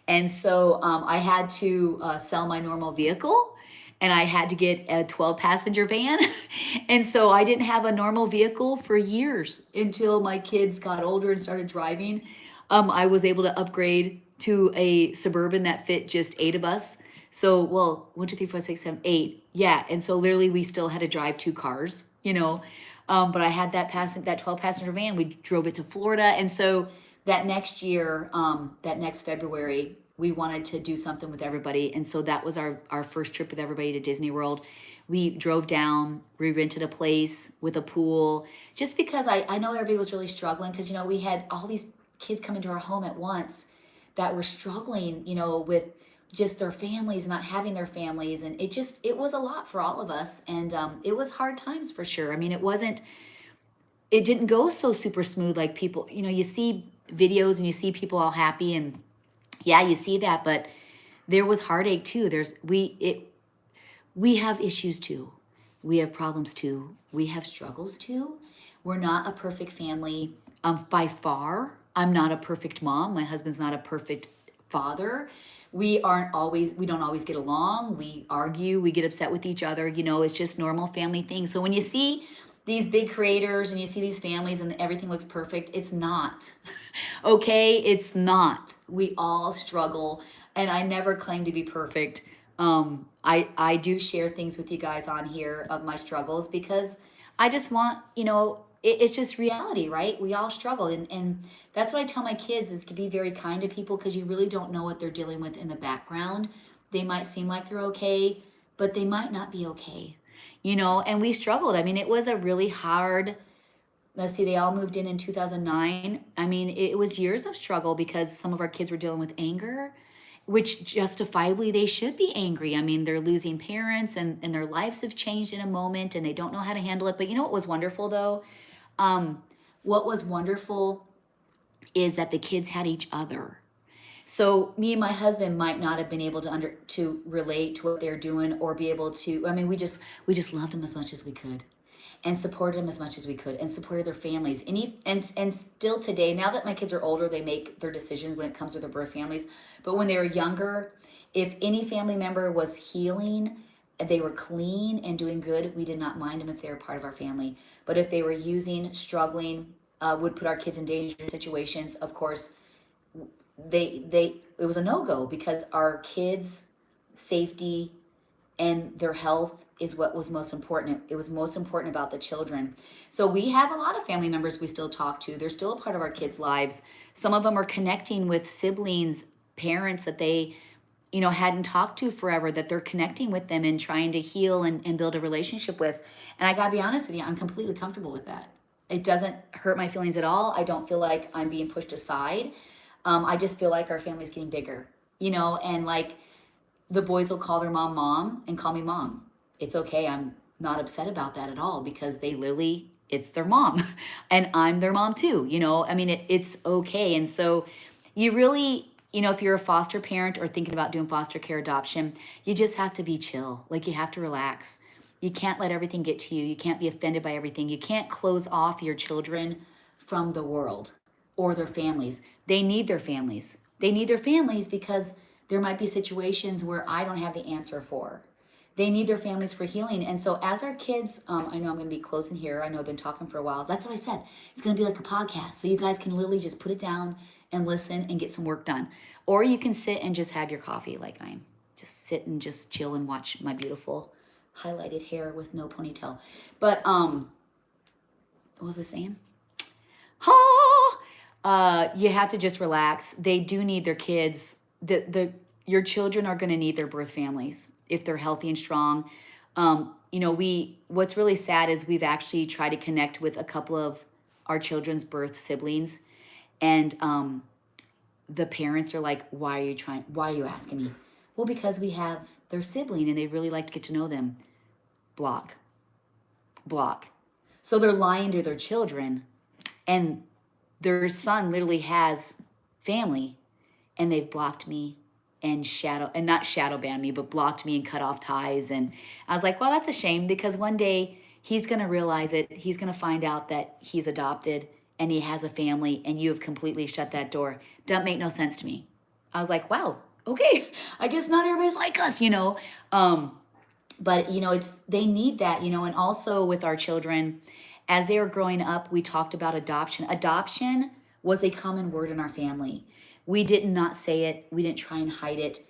And so I had to sell my normal vehicle and I had to get a 12-passenger van. And so I didn't have a normal vehicle for years until my kids got older and started driving. I was able to upgrade to a Suburban that fit just 8 of us. So, 1, 2, 3, 4, 6, 7, 8. Yeah. And so literally we still had to drive 2 cars, but I had that 12-passenger van. We drove it to Florida. And so that next year, that next February, we wanted to do something with everybody. And so that was our first trip with everybody to Disney World. We drove down, we rented a place with a pool, just because I know everybody was really struggling because, we had all these kids come into our home at once that were struggling, with just their families, not having their families. And it was a lot for all of us. And it was hard times for sure. I mean, it didn't go so super smooth like people, you see videos and you see people all happy and yeah, you see that, but there was heartache too. We have issues too. We have problems too. We have struggles too. We're not a perfect family by far. I'm not a perfect mom. My husband's not a perfect father. we don't always get along. We argue, we get upset with each other. It's just normal family things. So when you see these big creators and you see these families and everything looks perfect, it's not. Okay, it's not. We all struggle, and I never claim to be perfect. I do share things with you guys on here of my struggles because I just want, it's just reality, right? We all struggle. And that's what I tell my kids is to be very kind to people because you really don't know what they're dealing with in the background. They might seem like they're okay, but they might not be okay, and we struggled. I mean, it was a really hard, let's see, they all moved in 2009. I mean, it was years of struggle because some of our kids were dealing with anger, which justifiably they should be angry. I mean, they're losing parents and their lives have changed in a moment and they don't know how to handle it. But you know what was wonderful though? What was wonderful is that the kids had each other. So me and my husband might not have been able to relate to what they're doing or be able to. I mean, we just loved them as much as we could, and supported them as much as we could, and supported their families. And still today, now that my kids are older, they make their decisions when it comes to their birth families. But when they were younger, if any family member was healing, they were clean and doing good, we did not mind them if they were part of our family. But if they were using, struggling, would put our kids in dangerous situations, of course, it was a no-go because our kids' safety and their health is what was most important. It was most important about the children. So we have a lot of family members we still talk to. They're still a part of our kids' lives. Some of them are connecting with siblings, parents that they hadn't talked to forever, that they're connecting with them and trying to heal and build a relationship with. And I gotta be honest with you, I'm completely comfortable with that. It doesn't hurt my feelings at all. I don't feel like I'm being pushed aside. I just feel like our family's getting bigger, and like the boys will call their mom and call me mom. It's okay. I'm not upset about that at all because it's their mom and I'm their mom too. I mean, it's okay. And so you really, if you're a foster parent or thinking about doing foster care adoption, you just have to be chill. Like you have to relax. You can't let everything get to you. You can't be offended by everything. You can't close off your children from the world or their families. They need their families. They need their families because there might be situations where I don't have the answer for. They need their families for healing. And so as our kids, I know I'm going to be closing here. I know I've been talking for a while. That's what I said. It's going to be like a podcast. So you guys can literally just put it down and listen and get some work done. Or you can sit and just have your coffee like I'm. Just sit and just chill and watch my beautiful highlighted hair with no ponytail. But what was I saying? You have to just relax. They do need their kids. Your children are going to need their birth families if they're healthy and strong. What's really sad is we've actually tried to connect with a couple of our children's birth siblings, and the parents are like, why are you asking me? Well, because we have their sibling and they really like to get to know them. Block. So they're lying to their children, and their son literally has family, and they've blocked me and not shadow banned me, but blocked me and cut off ties. And I was like, well, that's a shame because one day he's going to realize it. He's going to find out that he's adopted and he has a family and you have completely shut that door. Doesn't make no sense to me. I was like, wow, okay. I guess not everybody's like us, but they need that, and also with our children, as they were growing up, we talked about adoption. Adoption was a common word in our family. We did not say it. We didn't try and hide it.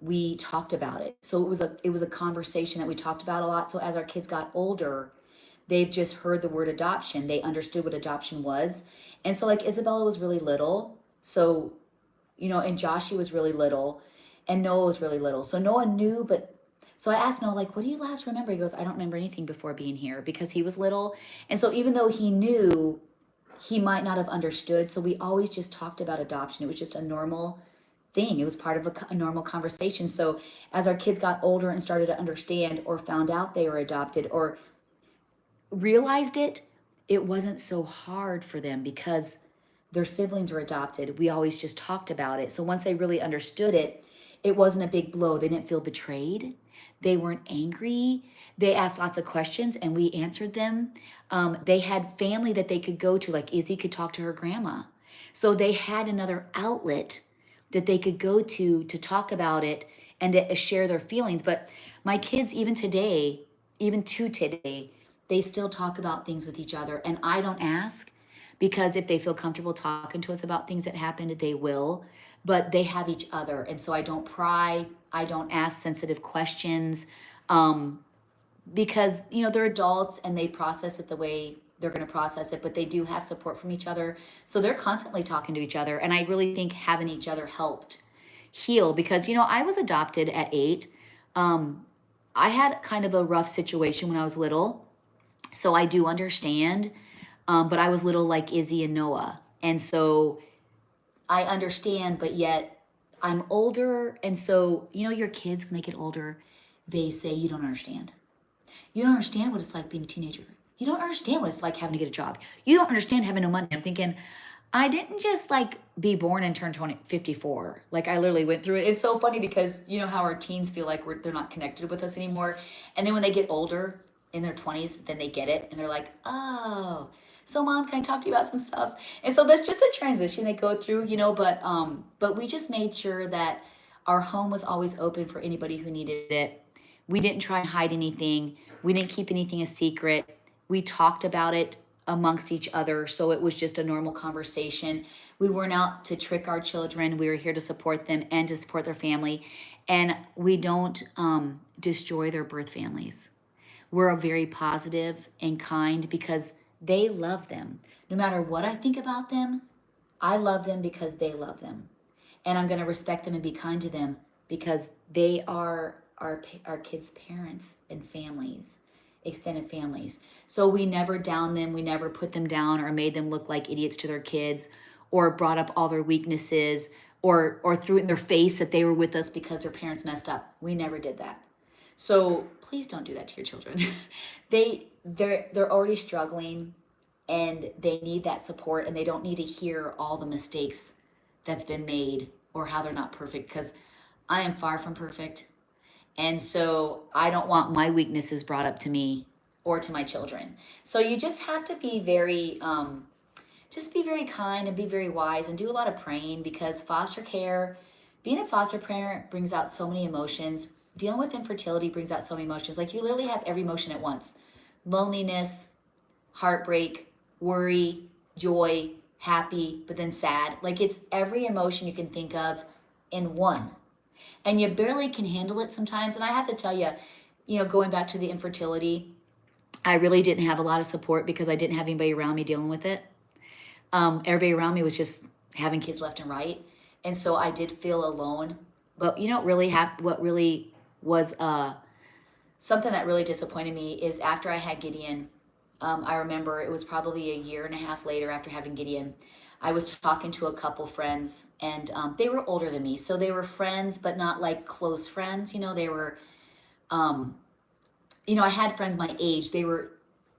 We talked about it. So it was a conversation that we talked about a lot. So as our kids got older, they've just heard the word adoption. They understood what adoption was. And so like Isabella was really little. So, and Joshie was really little and Noah was really little. So Noah knew, so I asked Noah, like, what do you last remember? He goes, I don't remember anything before being here because he was little. And so even though he knew, he might not have understood. So we always just talked about adoption. It was just a normal thing. It was part of a normal conversation. So as our kids got older and started to understand or found out they were adopted or realized it, it wasn't so hard for them because their siblings were adopted. We always just talked about it. So once they really understood it, it wasn't a big blow. They didn't feel betrayed. They weren't angry. They asked lots of questions and we answered them. They had family that they could go to, like Izzy could talk to her grandma. So they had another outlet that they could go to talk about it and to share their feelings. But my kids, even today, even to today, they still talk about things with each other. And I don't ask because if they feel comfortable talking to us about things that happened, they will. But they have each other. And so I don't pry, I don't ask sensitive questions. Because they're adults and they process it the way they're going to process it, but they do have support from each other, so they're constantly talking to each other. And I really think having each other helped heal, because I was adopted at 8. I had kind of a rough situation when I was little, so I do understand. But I was little like Izzy and Noah, and so I understand, but yet I'm older. And so your kids, when they get older, they say, you don't understand. You don't understand what it's like being a teenager. You don't understand what it's like having to get a job. You don't understand having no money. I'm thinking, I didn't just be born and turn 54. Like, I literally went through it. It's so funny because you know how our teens feel like they're not connected with us anymore. And then when they get older in their 20s, then they get it. And they're like, oh, so mom, can I talk to you about some stuff? And so that's just a transition they go through, but we just made sure that our home was always open for anybody who needed it. We didn't try and hide anything. We didn't keep anything a secret. We talked about it amongst each other, so it was just a normal conversation. We weren't out to trick our children. We were here to support them and to support their family. And we don't destroy their birth families. We're very positive and kind because they love them. No matter what I think about them, I love them because they love them. And I'm going to respect them and be kind to them because they are our kids' parents and families, extended families. So we never down them. We never put them down or made them look like idiots to their kids, or brought up all their weaknesses, or threw it in their face that they were with us because their parents messed up. We never did that. So please don't do that to your children. They're already struggling, and they need that support, and they don't need to hear all the mistakes that's been made or how they're not perfect, because I am far from perfect. And so I don't want my weaknesses brought up to me or to my children. So you just have to be very kind and be very wise and do a lot of praying, because being a foster parent brings out so many emotions. Dealing with infertility brings out so many emotions. Like, you literally have every emotion at once: loneliness, heartbreak, worry, joy, happy, but then sad. Like, it's every emotion you can think of in one. And you barely can handle it sometimes. And I have to tell you, going back to the infertility, I really didn't have a lot of support because I didn't have anybody around me dealing with it. Everybody around me was just having kids left and right. And so I did feel alone. But what really was something that really disappointed me is after I had Gideon. I remember it was probably a year and a half later after having Gideon. I was talking to a couple friends, and they were older than me. So they were friends, but not like close friends. They were, I had friends my age. They were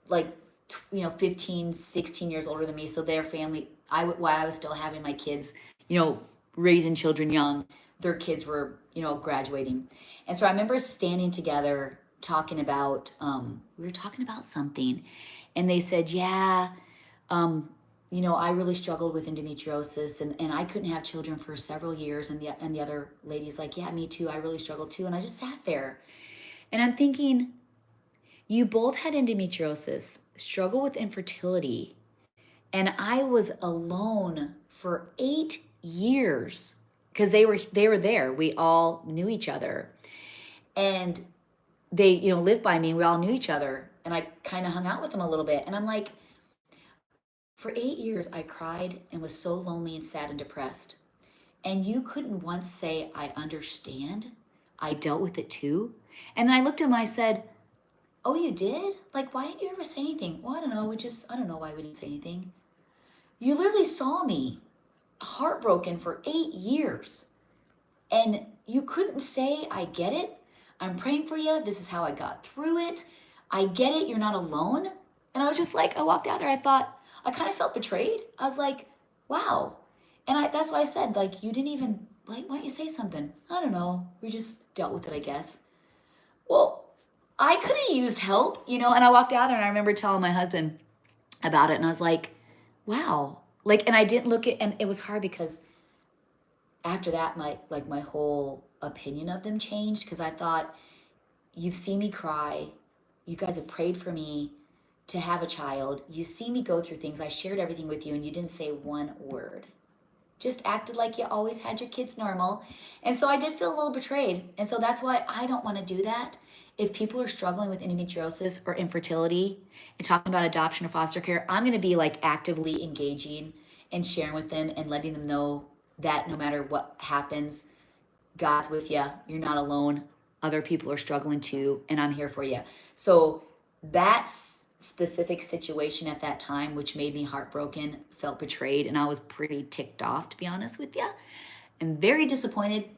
like, 15, 16 years older than me. So their family, while I was still having my kids, raising children young, their kids were, graduating. And so I remember standing together talking about, we were talking about something, and they said, yeah, I really struggled with endometriosis, and I couldn't have children for several years. And the other lady's like, yeah, me too. I really struggled too. And I just sat there, and I'm thinking, you both had endometriosis, struggle with infertility, and I was alone for 8 years because they were there. We all knew each other, and they lived by me. We all knew each other, and I kind of hung out with them a little bit. And I'm like, for 8 years, I cried and was so lonely and sad and depressed. And you couldn't once say, I understand. I dealt with it too. And then I looked at him and I said, oh, you did? Like, why didn't you ever say anything? Well, I don't know. I don't know why we didn't say anything. You literally saw me heartbroken for 8 years. And you couldn't say, I get it. I'm praying for you. This is how I got through it. I get it. You're not alone. And I was just like, I walked out there. I thought, I kind of felt betrayed. I was like, wow. And that's why I said, like, you didn't even, like, why don't you say something? I don't know. We just dealt with it, I guess. Well, I could have used help, and I walked out there, and I remember telling my husband about it. And I was like, wow. Like, and I didn't look at, and it was hard because after that, my whole opinion of them changed, because I thought, you've seen me cry. You guys have prayed for me to have a child. You see me go through things. I shared everything with you, and you didn't say one word. Just acted like you always had your kids normal. And so I did feel a little betrayed. And so that's why I don't want to do that. If people are struggling with endometriosis or infertility and talking about adoption or foster care, I'm going to be like actively engaging and sharing with them and letting them know that no matter what happens, God's with you. You're not alone. Other people are struggling too, and I'm here for you. So that specific situation at that time, which made me heartbroken, felt betrayed, and I was pretty ticked off, to be honest with you. I'm very disappointed,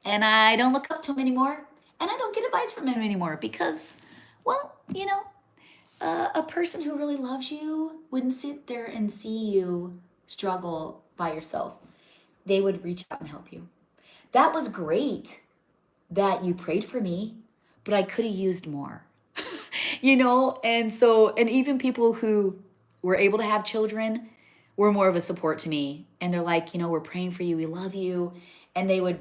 and I don't look up to him anymore, and I don't get advice from him anymore because, well, a person who really loves you wouldn't sit there and see you struggle by yourself. They would reach out and help you. That was great that you prayed for me, but I could have used more. And even people who were able to have children were more of a support to me. And they're like, we're praying for you, we love you. And they would,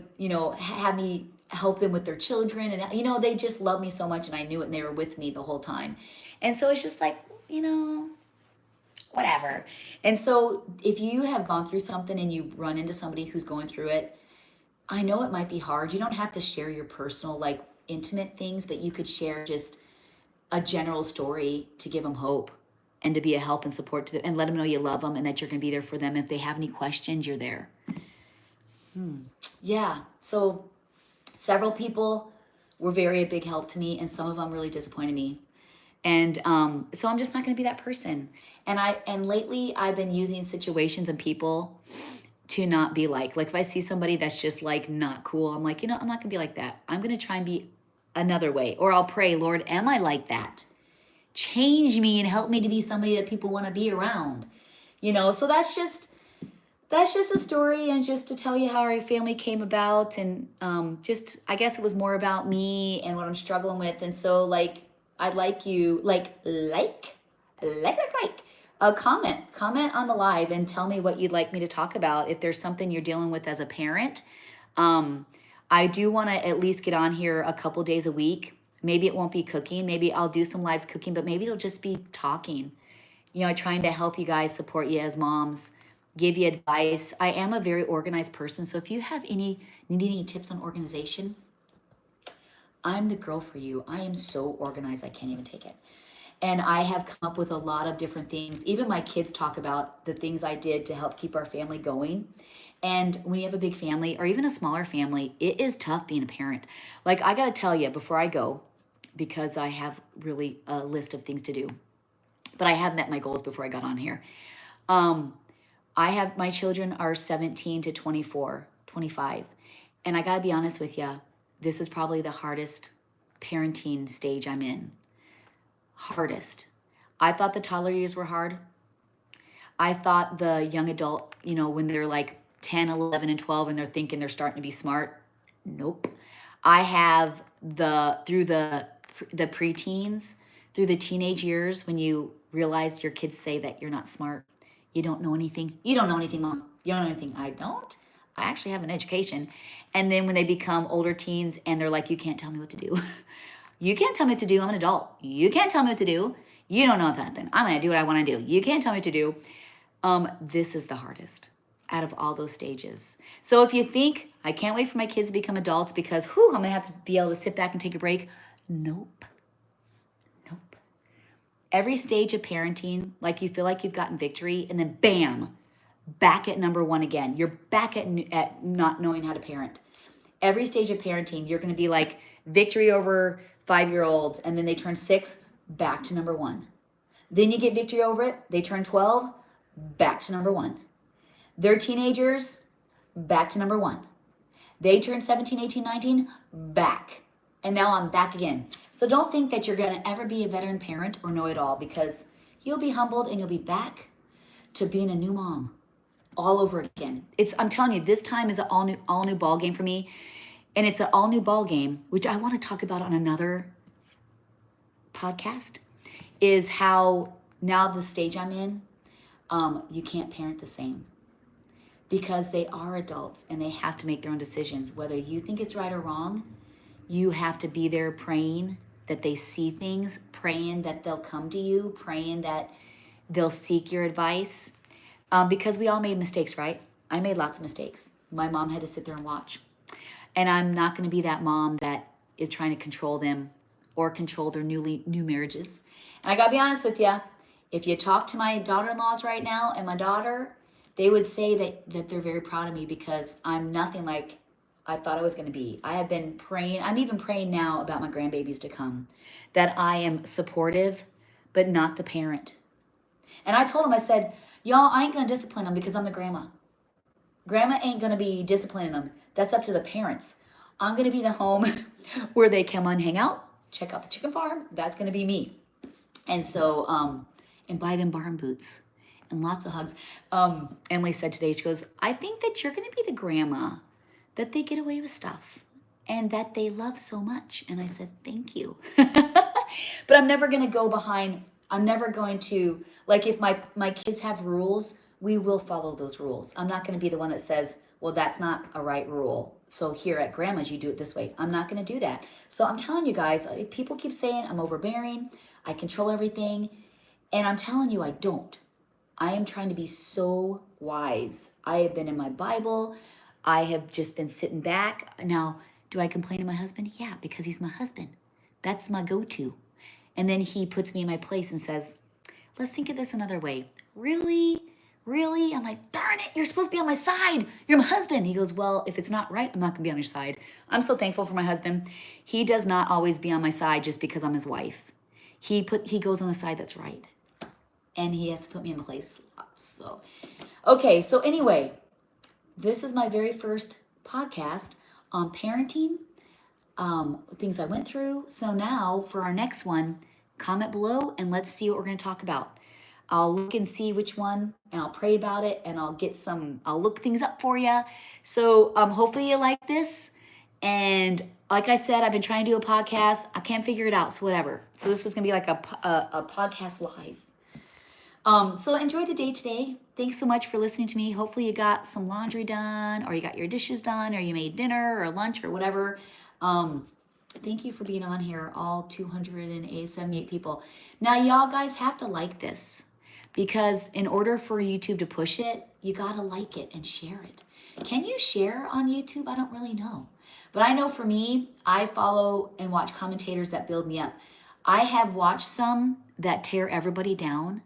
have me help them with their children. And, they just love me so much, and I knew it, and they were with me the whole time. And so it's just like, whatever. And so if you have gone through something and you run into somebody who's going through it, I know it might be hard. You don't have to share your personal, intimate things, but you could share just a general story to give them hope and to be a help and support to them, and let them know you love them and that you're going to be there for them. If they have any questions, you're there. Yeah. So several people were a big help to me, and some of them really disappointed me. And so I'm just not going to be that person. And lately I've been using situations and people to not be like if I see somebody that's just not cool, I'm like, I'm not gonna be like that. I'm gonna try and be another way. Or I'll pray, Lord, am I like that? Change me and help me to be somebody that people want to be around. So that's just a story, and just to tell you how our family came about. And I guess it was more about me and what I'm struggling with. And so I'd like you comment on the live and tell me what you'd like me to talk about. If there's something you're dealing with as a parent, I do want to at least get on here a couple days a week. Maybe it won't be cooking, maybe I'll do some lives cooking, but maybe it'll just be talking, trying to help you guys, support you as moms, give you advice. I am a very organized person, so if you need any tips on organization, I'm the girl for you. I am so organized, I can't even take it. And I have come up with a lot of different things. Even my kids talk about the things I did to help keep our family going. And when you have a big family or even a smaller family, it is tough being a parent. I got to tell you before I go, because I have really a list of things to do, but I have met my goals before I got on here. My children are 17 to 24, 25. And I got to be honest with you, this is probably the hardest parenting stage I'm in. Hardest. I thought the toddler years were hard. I thought the young adult, when they're 10, 11, and 12 and they're thinking they're starting to be smart. Nope. I have through the preteens, through the teenage years, when you realize your kids say that you're not smart. You don't know anything. You don't know anything, Mom. You don't know anything. I don't. I actually have an education. And then when they become older teens and they're like, you can't tell me what to do. You can't tell me what to do. I'm an adult. You can't tell me what to do. You don't know nothing. I'm going to do what I want to do. You can't tell me what to do. This is the hardest out of all those stages. So if you think, I can't wait for my kids to become adults because, I'm going to have to be able to sit back and take a break. Nope. Every stage of parenting, you feel like you've gotten victory, and then bam, back at number one again. You're back at not knowing how to parent. Every stage of parenting, you're going to be victory over 5-year-olds, and then they turn 6, back to number one. Then you get victory over it. They turn 12, back to number one. They're teenagers, back to number one. They turn 17, 18, 19, back. And now I'm back again. So don't think that you're going to ever be a veteran parent or know it all, because you'll be humbled and you'll be back to being a new mom all over again. I'm telling you, this time is an all new ball game for me. And it's an all new ball game, which I want to talk about on another podcast, is how now the stage I'm in, you can't parent the same. because they are adults and they have to make their own decisions. Whether you think it's right or wrong, you have to be there praying that they see things, praying that they'll come to you, praying that they'll seek your advice. Because we all made mistakes, right? I made lots of mistakes. My mom had to sit there and watch. And I'm not going to be that mom that is trying to control them or control their new marriages. And I got to be honest with you. If you talk to my daughter-in-laws right now and my daughter, they would say that they're very proud of me because I'm nothing like I thought I was going to be. I have been praying. I'm even praying now about my grandbabies to come, that I am supportive, but not the parent. And I told them, I said, y'all, I ain't going to discipline them because I'm the grandma. Grandma ain't going to be disciplining them. That's up to the parents. I'm going to be the home where they come and hang out, check out the chicken farm. That's going to be me. And so, and buy them barn boots and lots of hugs. Emily said today, she goes, I think that you're going to be the grandma that they get away with stuff and that they love so much. And I said, thank you. But I'm never going to go behind. I'm never going to, like if my kids have rules, we will follow those rules. I'm not going to be the one that says, well, that's not a right rule. So here at grandma's, you do it this way. I'm not going to do that. So I'm telling you guys, people keep saying I'm overbearing. I control everything. And I'm telling you, I don't. I am trying to be so wise. I have been in my Bible. I have just been sitting back. Now, do I complain to my husband? Yeah, because he's my husband. That's my go-to. And then he puts me in my place and says, let's think of this another way. Really? Really? I'm like, darn it, you're supposed to be on my side. You're my husband. He goes, well, if it's not right, I'm not going to be on your side. I'm so thankful for my husband. He does not always be on my side just because I'm his wife. He goes on the side that's right. And he has to put me in place. So, okay. So anyway, this is my very first podcast on parenting, things I went through. So now for our next one, comment below and let's see what we're going to talk about. I'll look and see which one and I'll pray about it and I'll look things up for you. So hopefully you like this. And like I said, I've been trying to do a podcast. I can't figure it out. So whatever. So this is going to be like a podcast live. So enjoy the day today. Thanks so much for listening to me. Hopefully you got some laundry done or you got your dishes done or you made dinner or lunch or whatever. Thank you for being on here, all 278 people. Now, y'all guys have to like this because in order for YouTube to push it, you got to like it and share it. Can you share on YouTube? I don't really know. But I know for me, I follow and watch commentators that build me up. I have watched some that tear everybody down.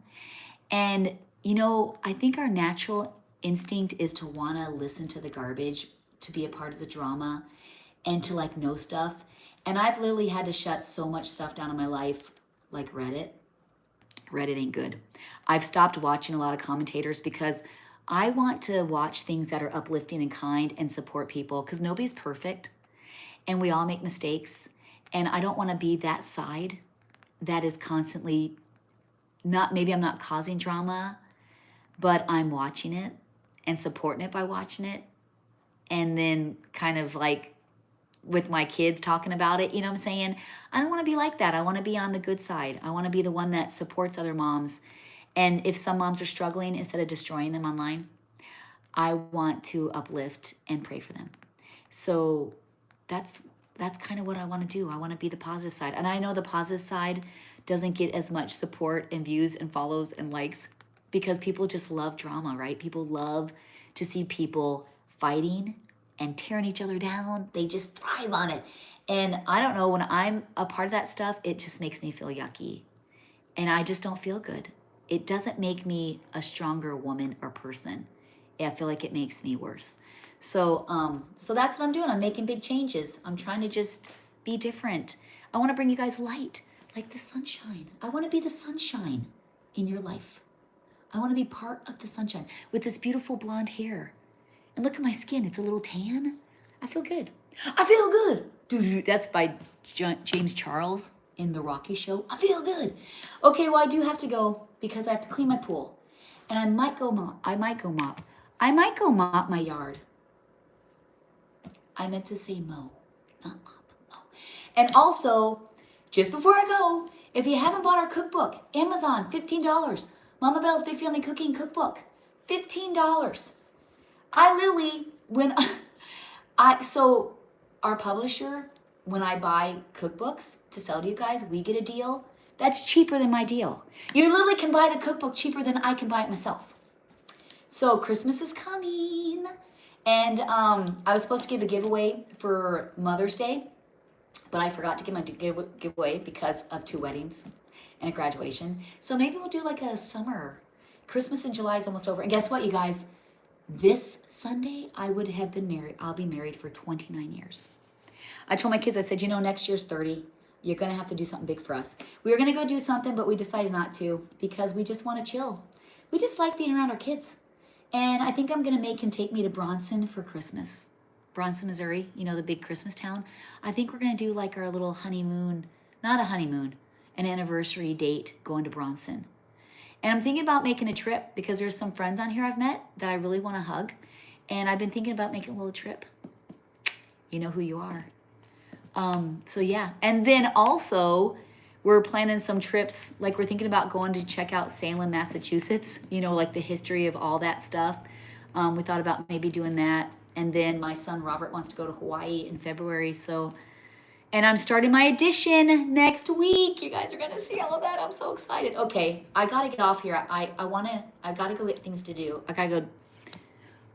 And, you know, I think our natural instinct is to want to listen to the garbage, to be a part of the drama, and to like know stuff. And I've literally had to shut so much stuff down in my life, like Reddit. Reddit ain't good. I've stopped watching a lot of commentators because I want to watch things that are uplifting and kind and support people because nobody's perfect and we all make mistakes. And I don't want to be that side that is constantly maybe I'm not causing drama, but I'm watching it and supporting it by watching it. And then kind of like with my kids talking about it, you know what I'm saying? I don't want to be like that. I want to be on the good side. I want to be the one that supports other moms. And if some moms are struggling, instead of destroying them online, I want to uplift and pray for them. So that's kind of what I want to do. I want to be the positive side. And I know the positive side doesn't get as much support and views and follows and likes because people just love drama, right? People love to see people fighting and tearing each other down. They just thrive on it. And I don't know, when I'm a part of that stuff, it just makes me feel yucky. And I just don't feel good. It doesn't make me a stronger woman or person. I feel like it makes me worse. So that's what I'm doing. I'm making big changes. I'm trying to just be different. I want to bring you guys light, like the sunshine. I want to be the sunshine in your life. I want to be part of the sunshine with this beautiful blonde hair. And look at my skin. It's a little tan. I feel good. I feel good. Dude, that's by James Charles in The Rocky Show. I feel good. Okay, well, I do have to go because I have to clean my pool. And I might go mop. I might go mop my yard. I meant to say mow, not mop. Mow. And also, just before I go, if you haven't bought our cookbook, Amazon, $15. Mama Bell's Big Family Cooking Cookbook, $15. I literally, so our publisher, when I buy cookbooks to sell to you guys, we get a deal that's cheaper than my deal. You literally can buy the cookbook cheaper than I can buy it myself. So Christmas is coming, and I was supposed to give a giveaway for Mother's Day, but I forgot to give my giveaway because of 2 weddings and a graduation. So maybe we'll do like a summer. Christmas in July is almost over. And guess what, you guys? This Sunday, I would have been married. I'll be married for 29 years. I told my kids, I said, next year's 30. You're going to have to do something big for us. We were going to go do something, but we decided not to because we just want to chill. We just like being around our kids. And I think I'm going to make him take me to Bronson for Christmas. Bronson, Missouri, the big Christmas town. I think we're going to do like our little honeymoon, not a honeymoon, an anniversary date going to Bronson. And I'm thinking about making a trip because there's some friends on here I've met that I really want to hug. And I've been thinking about making a little trip. You know who you are. So yeah. And then also we're planning some trips. Like we're thinking about going to check out Salem, Massachusetts. Like the history of all that stuff. We thought about maybe doing that. And then my son Robert wants to go to Hawaii in February. And I'm starting my audition next week. You guys are going to see all of that. I'm so excited. Okay, I got to get off here. I got to go get things to do. I got to go,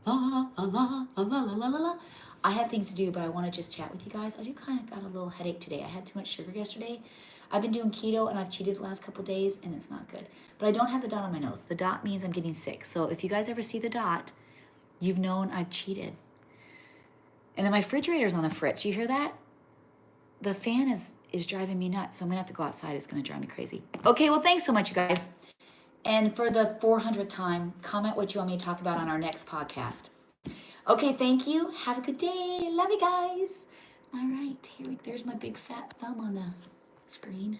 la, la, la, la, la, la, la, la. I have things to do, but I want to just chat with you guys. I do kind of got a little headache today. I had too much sugar yesterday. I've been doing keto, and I've cheated the last couple days, and it's not good. But I don't have the dot on my nose. The dot means I'm getting sick. So if you guys ever see the dot, you've known I've cheated. And then my refrigerator's on the fritz. You hear that? The fan is driving me nuts, so I'm going to have to go outside. It's going to drive me crazy. Okay, well, thanks so much, you guys. And for the 400th time, comment what you want me to talk about on our next podcast. Okay, thank you. Have a good day. Love you guys. All right, there's my big fat thumb on the screen.